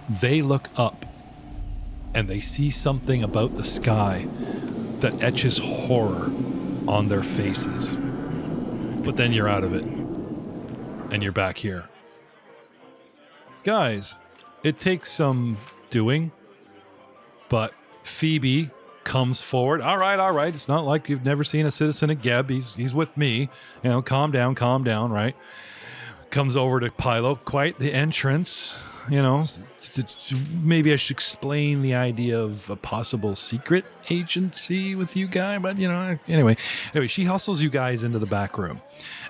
they look up and they see something about the sky that etches horror on their faces. But then you're out of it and you're back here. Guys, it takes some doing, but Phoebe comes forward. All right. It's not like you've never seen a citizen at Geb. He's with me. Calm down, right? Comes over to Pylo, quite the entrance. Maybe I should explain the idea of a possible secret agency with you guy, but anyway, she hustles you guys into the back room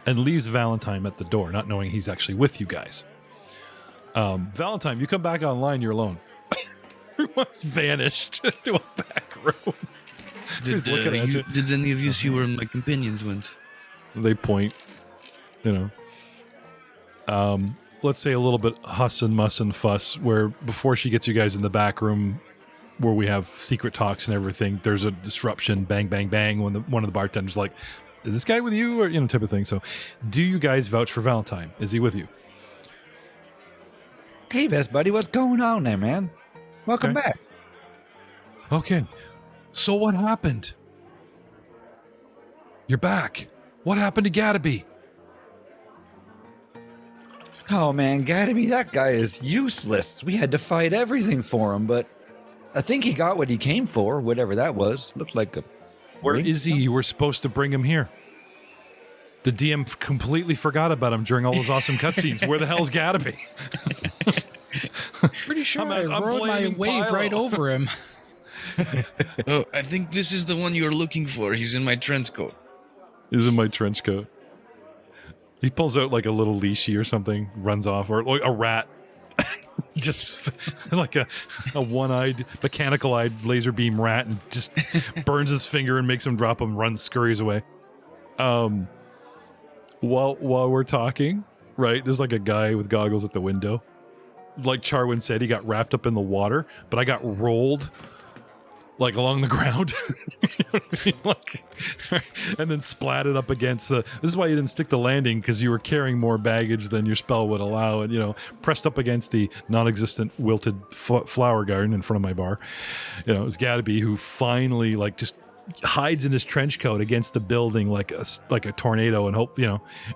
and leaves Valentine at the door, not knowing he's actually with you guys. Valentine, you come back online, you're alone. Everyone's vanished to a back room. Did any of you see where my companions went? They point, let's say a little bit huss and muss and fuss, where before she gets you guys in the back room where we have secret talks and everything, there's a disruption, bang, bang, bang, when one of the bartenders like, is this guy with you? Or, type of thing. So do you guys vouch for Valentine? Is he with you? Hey, best buddy, what's going on there, man? Welcome back. Okay. So what happened? You're back. What happened to Gadaby? Oh, man, Gadaby, that guy is useless. We had to fight everything for him, but I think he got what he came for, whatever that was. Looked like a... Where is he? You were supposed to bring him here. The DM completely forgot about him during all those awesome cutscenes. Where the hell's Gadaby? Pretty sure I'm I rode my blaming wave Pylo. right over him. Oh, I think this is the one you're looking for. He's in my trench coat. He's in my trench coat. He pulls out like a little leashy or something, runs off, or like a rat. Just like a one-eyed, mechanical-eyed laser beam rat, and just burns his finger and makes him drop him, runs, scurries away. While we're talking, right, there's like a guy with goggles at the window. Like Charwin said, he got wrapped up in the water, but I got rolled like along the ground. Like, and then splatted up against the... This is why you didn't stick the landing, because you were carrying more baggage than your spell would allow, and pressed up against the non-existent wilted flower garden in front of my bar. It was Gadaby, who finally like just hides in his trench coat against the building like a tornado, and hope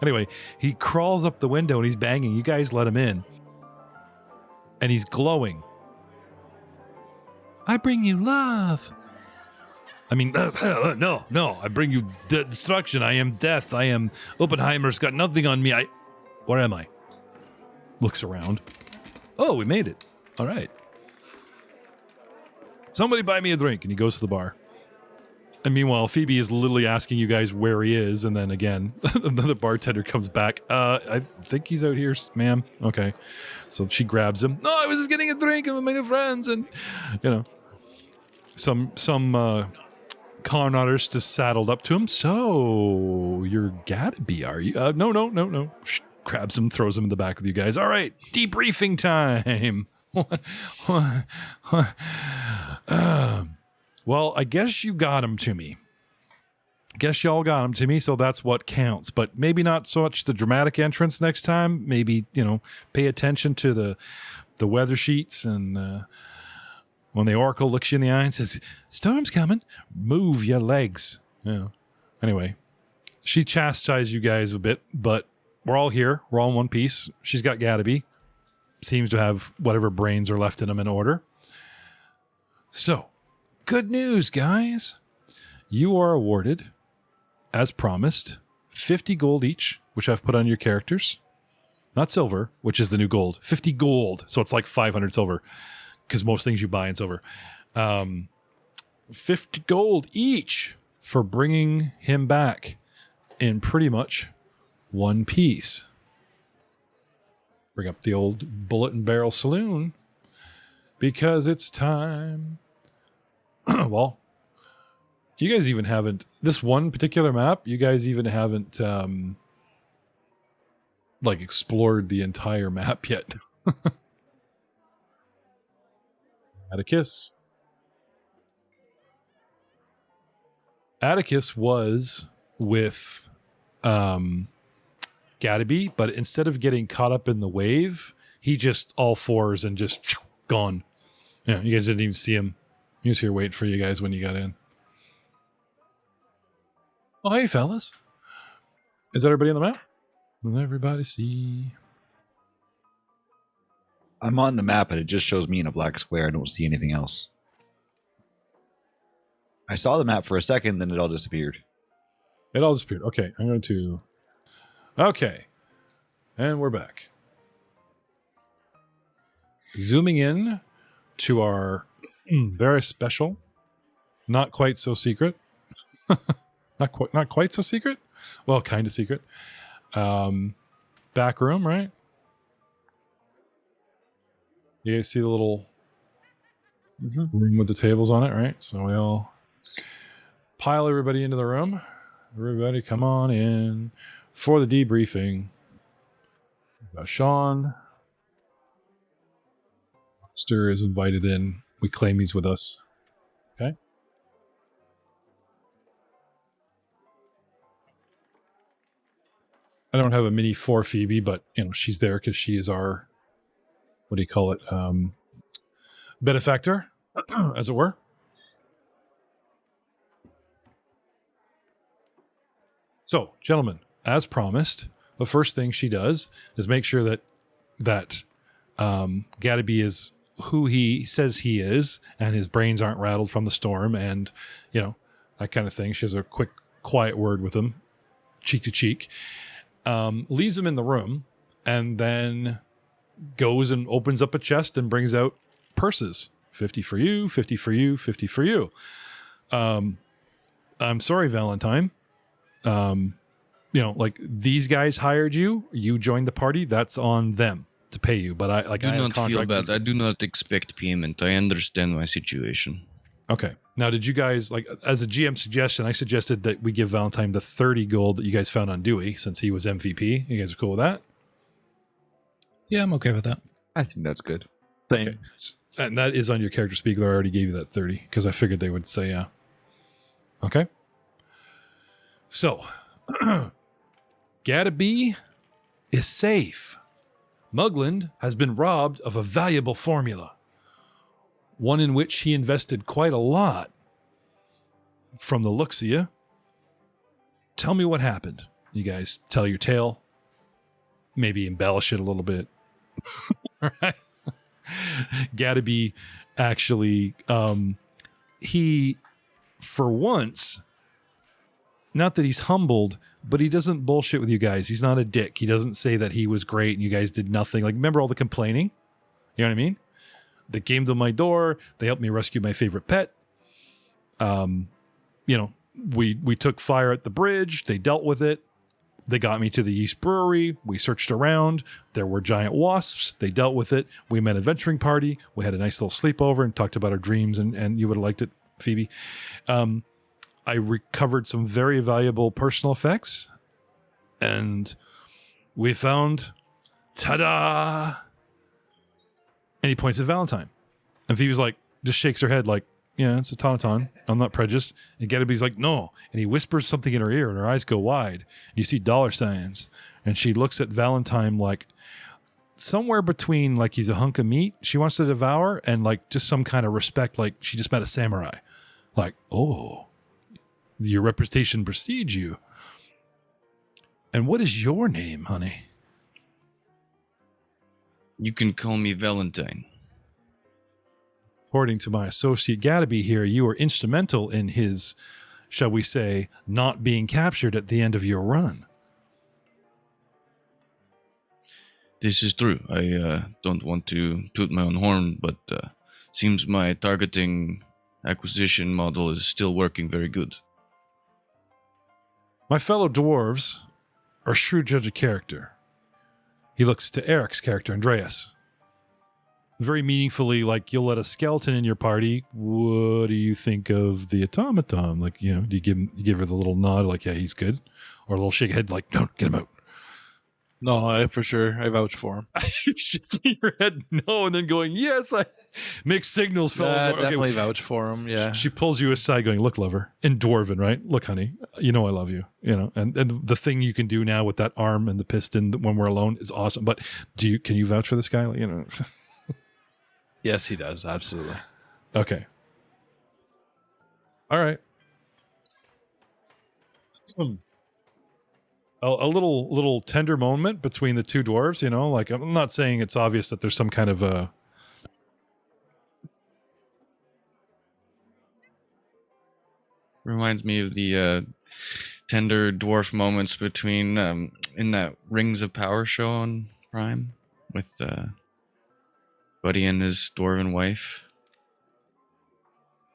anyway, he crawls up the window and he's banging. You guys let him in, and he's glowing. I bring you love. I mean, no, I bring you destruction. I am death. I am Oppenheimer's got nothing on me. Where am I? Looks around. Oh, we made it. All right. Somebody buy me a drink. And he goes to the bar. And meanwhile, Phoebe is literally asking you guys where he is. And then again, another bartender comes back. I think he's out here, ma'am. Okay. So she grabs him. No, I was just getting a drink with my new friends. And, some con artist just saddled up to him. So you're Gadaby, are you? No. Grabs him, throws him in the back with you guys. All right. Debriefing time. Well, I guess you got him to me. Guess y'all got him to me, so that's what counts. But maybe not so much the dramatic entrance next time. Maybe, pay attention to the weather sheets, and when the oracle looks you in the eye and says, storm's coming, move your legs. Anyway, she chastised you guys a bit, but we're all here. We're all in one piece. She's got Gadaby. Seems to have whatever brains are left in him in order. So... good news, guys. You are awarded, as promised, 50 gold each, which I've put on your characters. Not silver, which is the new gold. 50 gold. So it's like 500 silver, because most things you buy in silver. 50 gold each for bringing him back in pretty much one piece. Bring up the old bullet and barrel saloon, because it's time... Well, you guys even haven't, this one particular map, you guys even haven't explored the entire map yet. Atticus was with Gadaby, but instead of getting caught up in the wave, he just all fours and just gone. Yeah, you guys didn't even see him. He was here waiting for you guys when you got in. Oh, hey, fellas. Is everybody on the map? Will everybody see? I'm on the map, and it just shows me in a black square. I don't see anything else. I saw the map for a second, then it all disappeared. It all disappeared. Okay, I'm going to... Okay. And we're back. Zooming in to our... very special, not quite so secret, not quite so secret. Well, kind of secret. Back room, right? You guys see the little room with the tables on it, right? So we all pile everybody into the room. Everybody come on in for the debriefing. We've got Sean. Monster is invited in. We claim he's with us. Okay. I don't have a mini for Phoebe, but she's there because she is our, what do you call it? Benefactor, as it were. So, gentlemen, as promised, the first thing she does is make sure that Gaddaby is who he says he is, and his brains aren't rattled from the storm, and that kind of thing. She has a quick, quiet word with him, cheek to cheek. Leaves him in the room, and then goes and opens up a chest and brings out purses. 50 for you, 50 for you, 50 for you. I'm sorry, Valentine. These guys hired you. You joined the party. That's on them to pay you. But I do not feel bad. I do not expect payment. I understand my situation. Okay. Now, did you guys, as a GM suggestion, I suggested that we give Valentine the 30 gold that you guys found on Dewey since he was MVP. You guys are cool with that? Yeah, I'm okay with that. I think that's good. Same. Okay. And that is on your character speak. I already gave you that 30 because I figured they would say yeah. Okay. So, Gaddaby is safe. Mugland has been robbed of a valuable formula, one in which he invested quite a lot. From the looks of you, tell me what happened. You guys tell your tale, maybe embellish it a little bit. All right. Gaddaby actually, he, for once, not that he's humbled, but he doesn't bullshit with you guys. He's not a dick. He doesn't say that he was great and you guys did nothing. Remember all the complaining? You know what I mean? They came to my door. They helped me rescue my favorite pet. We took fire at the bridge. They dealt with it. They got me to the Yeast Brewery. We searched around. There were giant wasps. They dealt with it. We met a venturing party. We had a nice little sleepover and talked about our dreams, and you would have liked it, Phoebe. I recovered some very valuable personal effects, and we found, ta-da! And he points at Valentine. And Phoebe's just shakes her head yeah, it's a tauntaun. I'm not prejudiced. And Gaddaby's no. And he whispers something in her ear, and her eyes go wide. And you see dollar signs. And she looks at Valentine somewhere between he's a hunk of meat she wants to devour and just some kind of respect, she just met a samurai. Oh, your reputation precedes you. And what is your name, honey? You can call me Valentine. According to my associate Gaddaby here, you were instrumental in his, shall we say, not being captured at the end of your run. This is true. I don't want to toot my own horn, but seems my targeting acquisition model is still working very good. My fellow dwarves are a shrewd judge of character. He looks to Eric's character, Andreas. Very meaningfully, you'll let a skeleton in your party. What do you think of the automaton? Do you give her the little nod, yeah, he's good? Or a little shake head, no, get him out. No, for sure. I vouch for him. Shaking your head no, and then going, yes, I mixed signals, fellow. Definitely vouch for him, yeah. She pulls you aside going, look, lover, in Dwarven, right? Look, honey, I love you, and the thing you can do now with that arm and the piston when we're alone is awesome. But can you vouch for this guy? Yes, he does. Absolutely. Okay. All right. A little tender moment between the two dwarves, I'm not saying it's obvious that there's some kind of a... Reminds me of the tender dwarf moments between in that Rings of Power show on Prime with Buddy and his dwarven wife.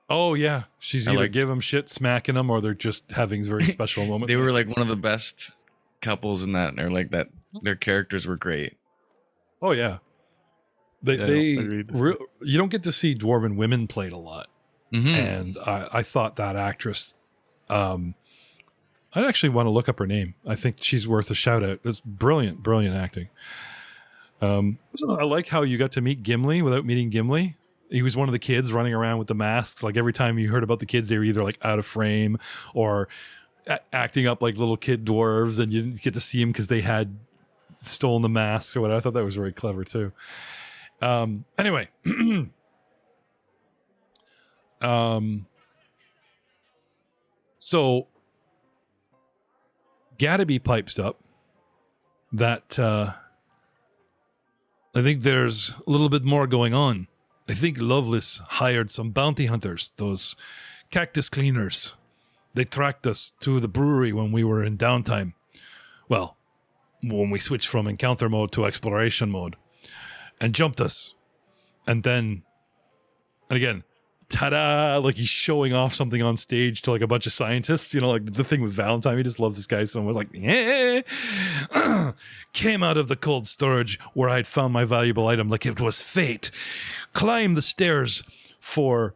Oh yeah, she's either give them shit, smacking them, or they're just having very special moments. They were one of the best couples in that, and they're that. Their characters were great. Oh yeah, you don't get to see dwarven women played a lot, and I thought that actress I actually want to look up her name. I think she's worth a shout out. It's brilliant, brilliant acting. I like how you got to meet Gimli without meeting Gimli. He was one of the kids running around with the masks. Like every time you heard about the kids, they were either like out of frame or acting up like little kid dwarves, and you didn't get to see them because they had stolen the masks or whatever. I thought that was very clever too. Anyway. So Gaddaby pipes up that I think there's a little bit more going on. I think Loveless hired some bounty hunters, those cactus cleaners. They tracked us to the brewery when we were in downtime. Well, when we switched from encounter mode to exploration mode, and jumped us. And then, and again, ta-da, like he's showing off something on stage to like a bunch of scientists, you know, like the thing with Valentine. He just loves this guy so much. Like, yeah, came out of the cold storage where I'd found my valuable item like it was fate. Climbed the stairs for...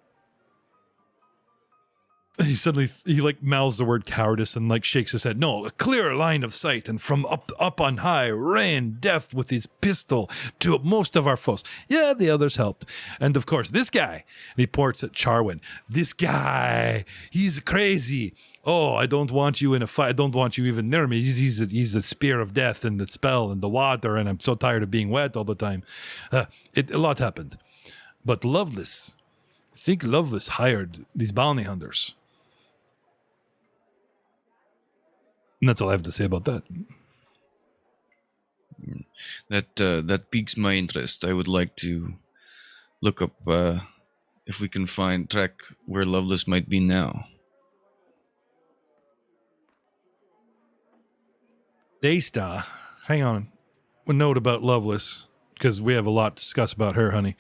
He like mouths the word cowardice and like shakes his head. No, a clear line of sight, and from up on high rained death with his pistol to most of our foes. Yeah, the others helped. And of course, this guy, and he points at Charwin. This guy, he's crazy. Oh, I don't want you in a fight. I don't want you even near me. He's a spear of death and the spell and the water, and I'm so tired of being wet all the time. A lot happened. But Loveless, I think Loveless hired these bounty hunters. And that's all I have to say about that. That piques my interest. I would like to look up if we can track where Loveless might be now. Daystar, hang on. A note about Loveless, because we have a lot to discuss about her, honey.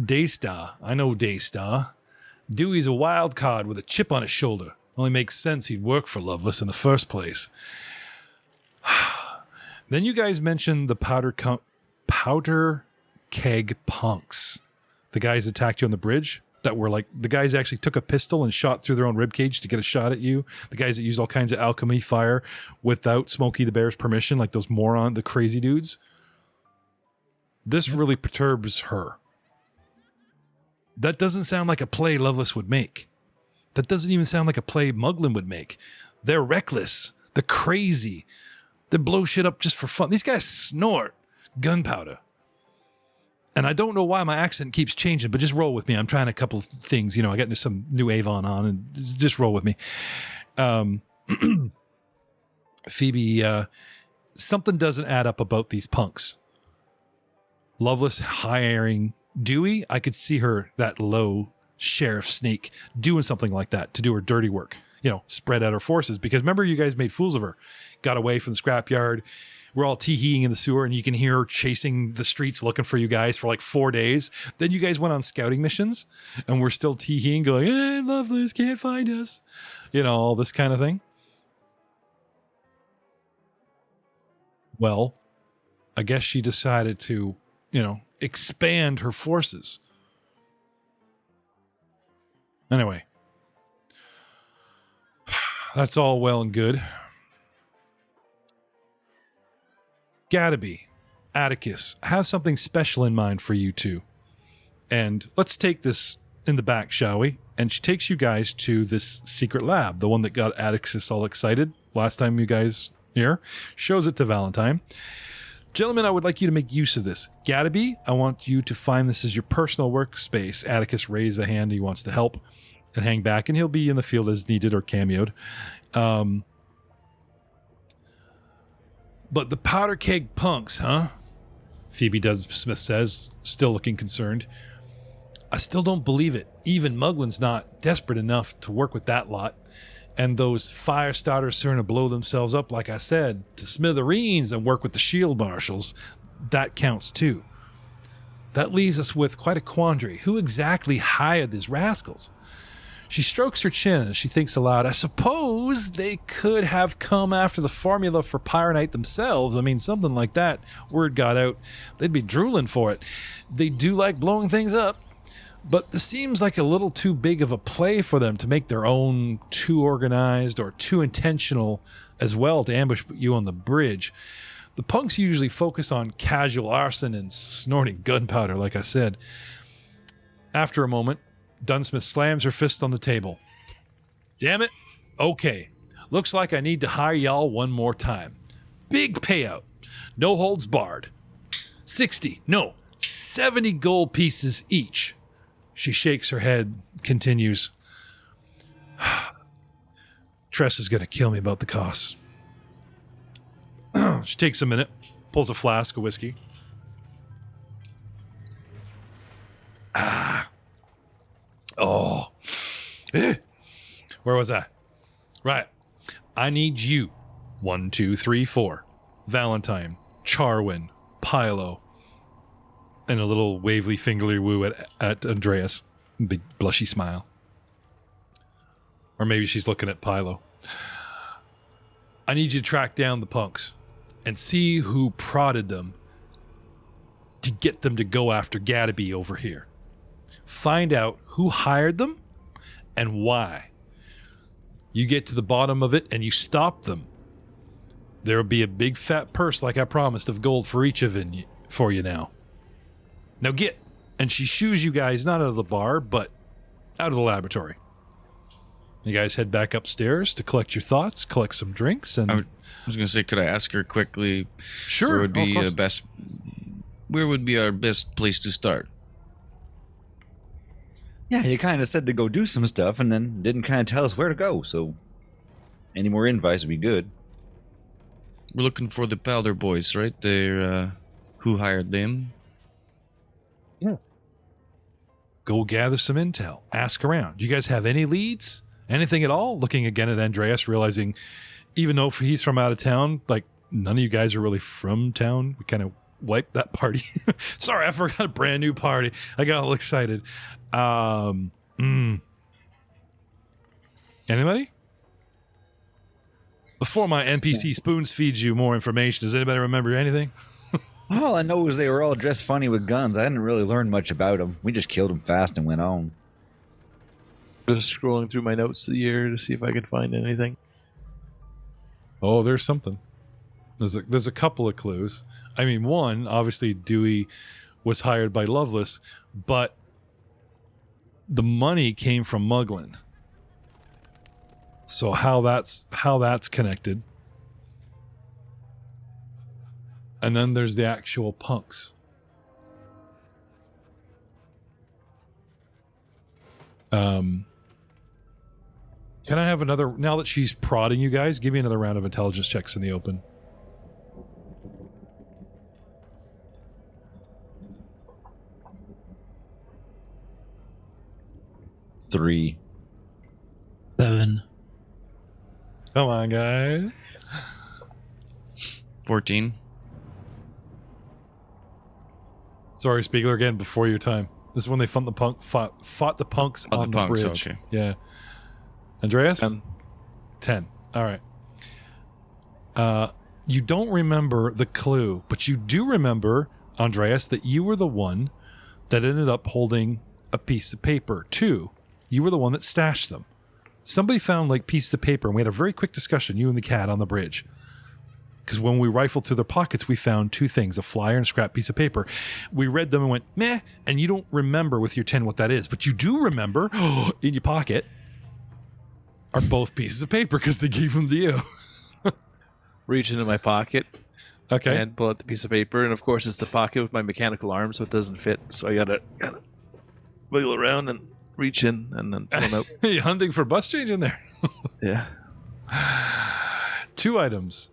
Daystar, I know Daystar. Dewey's a wild card with a chip on his shoulder. Only makes sense he'd work for Loveless in the first place. Then you guys mentioned the powder keg punks. The guys attacked you on the bridge that were like, the guys actually took a pistol and shot through their own ribcage to get a shot at you. The guys that used all kinds of alchemy fire without Smokey the Bear's permission, like those the crazy dudes. This really perturbs her. That doesn't sound like a play Loveless would make. That doesn't even sound like a play Muglin would make. They're reckless. They're crazy. They blow shit up just for fun. These guys snort gunpowder. And I don't know why my accent keeps changing, but just roll with me. I'm trying a couple of things. You know, I got some new Avon on, and just roll with me. Phoebe, something doesn't add up about these punks. Loveless hiring Dewey, I could see her, that low sheriff sneak, doing something like that to do her dirty work, you know, spread out her forces. Because remember, you guys made fools of her, got away from the scrapyard. We're all tee-heeing in the sewer, and you can hear her chasing the streets looking for you guys for like 4 days. Then you guys went on scouting missions, and we're still tee-heeing, going, hey, Loveless can't find us, you know, all this kind of thing. Well, I guess she decided to, you know, expand her forces. Anyway, that's all well and good. Gaddaby, Atticus, have something special in mind for you two. And let's take this in the back, shall we? And she takes you guys to this secret lab, the one that got Atticus all excited last time you guys here. Shows it to Valentine. Gentlemen, I would like you to make use of this. Gaddaby, I want you to find this as your personal workspace. Atticus raised a hand. He wants to help and hang back, and he'll be in the field as needed or cameoed. But the powder keg punks, huh? Phoebe Smith says, still looking concerned. I still don't believe it. Even Muglin's not desperate enough to work with that lot. And those fire starters starting to blow themselves up, like I said, to smithereens and work with the shield marshals. That counts too. That leaves us with quite a quandary. Who exactly hired these rascals? She strokes her chin as she thinks aloud. I suppose they could have come after the formula for Pyronite themselves. I mean, something like that. Word got out. They'd be drooling for it. They do like blowing things up. But this seems like a little too big of a play for them to make their own too organized or too intentional as well to ambush you on the bridge. The punks usually focus on casual arson and snorting gunpowder, like I said. After a moment, Dunsmith slams her fist on the table. Damn it. Okay. Looks like I need to hire y'all one more time. Big payout. No holds barred. 70 gold pieces each. She shakes her head, continues. Tress is going to kill me about the costs. She takes a minute, pulls a flask of whiskey. Oh. Where was I? Right. I need you. 1, 2, 3, 4. Valentine, Charwin, Pilo, and a little wavely fingerly woo at Andreas. Big blushy smile. Or maybe she's looking at Pilo. I need you to track down the punks and see who prodded them to get them to go after Gadaby over here. Find out who hired them and why. You get to the bottom of it and you stop them. There will be a big fat purse, like I promised, of gold for each of you for you now. Now get. And she shoos you guys not out of the bar, but out of the laboratory. You guys head back upstairs to collect your thoughts, collect some drinks, and I was going to say, could I ask her quickly? Sure. Where would be our best place to start? Yeah, you kind of said to go do some stuff and then didn't kind of tell us where to go, so any more invites would be good. We're looking for the Powder Boys, right? They're, who hired them? Yeah. Go gather some intel. Ask around. Do you guys have any leads? Anything at all? Looking again at Andreas, realizing even though he's from out of town, like none of you guys are really from town. We kind of wiped that party. Sorry, I forgot a brand new party. I got all excited. Anybody? Before my NPC spoons feeds you more information, does anybody remember anything? All I know is they were all dressed funny with guns. I didn't really learn much about them. We just killed them fast and went on. Just scrolling through my notes of the year to see if I could find anything. Oh, there's something. There's a couple of clues. I mean, one, obviously Dewey was hired by Loveless, but the money came from Muglin. So how that's connected. And then there's the actual punks. Can I have another, now that she's prodding you guys, give me another round of intelligence checks in the open. Three. 7. Come on, guys. 14. Sorry, Spiegler, again, before your time. This is when they fought the punks on the bridge. Okay. Yeah. Andreas? 10. 10. All right. You don't remember the clue, but you do remember, Andreas, that you were the one that ended up holding a piece of paper, too. You were the one that stashed them. Somebody found, like, pieces of paper, and we had a very quick discussion, you and the cat, on the bridge. Because when we rifled through their pockets, we found two things, a flyer and a scrap piece of paper. We read them and went, meh, and you don't remember with your 10 what that is. But you do remember, in your pocket, are both pieces of paper because they gave them to you. Reach into my pocket. Okay. And pull out the piece of paper. And of course, it's the pocket with my mechanical arm, so it doesn't fit. So I gotta wiggle around and reach in and then pull them out. You hunting for bus change in there? Yeah. 2 items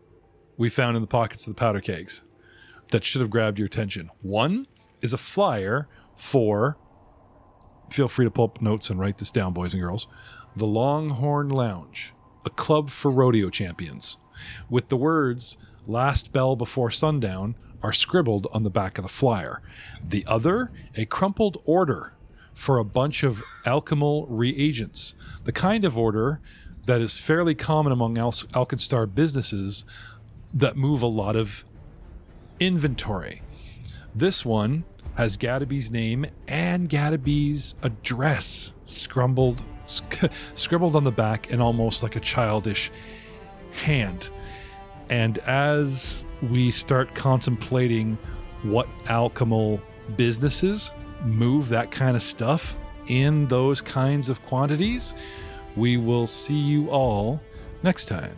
we found in the pockets of the powder kegs that should have grabbed your attention. One is a flyer for, feel free to pull up notes and write this down, boys and girls, the Longhorn Lounge, a club for rodeo champions, with the words "Last bell before sundown" are scribbled on the back of the flyer. The other, a crumpled order for a bunch of alchemical reagents, the kind of order that is fairly common among AlkenStar businesses that move a lot of inventory. This one has Gadaby's name and Gadaby's address scribbled on the back in almost like a childish hand. And as we start contemplating what alchemical businesses move that kind of stuff in those kinds of quantities, we will see you all next time.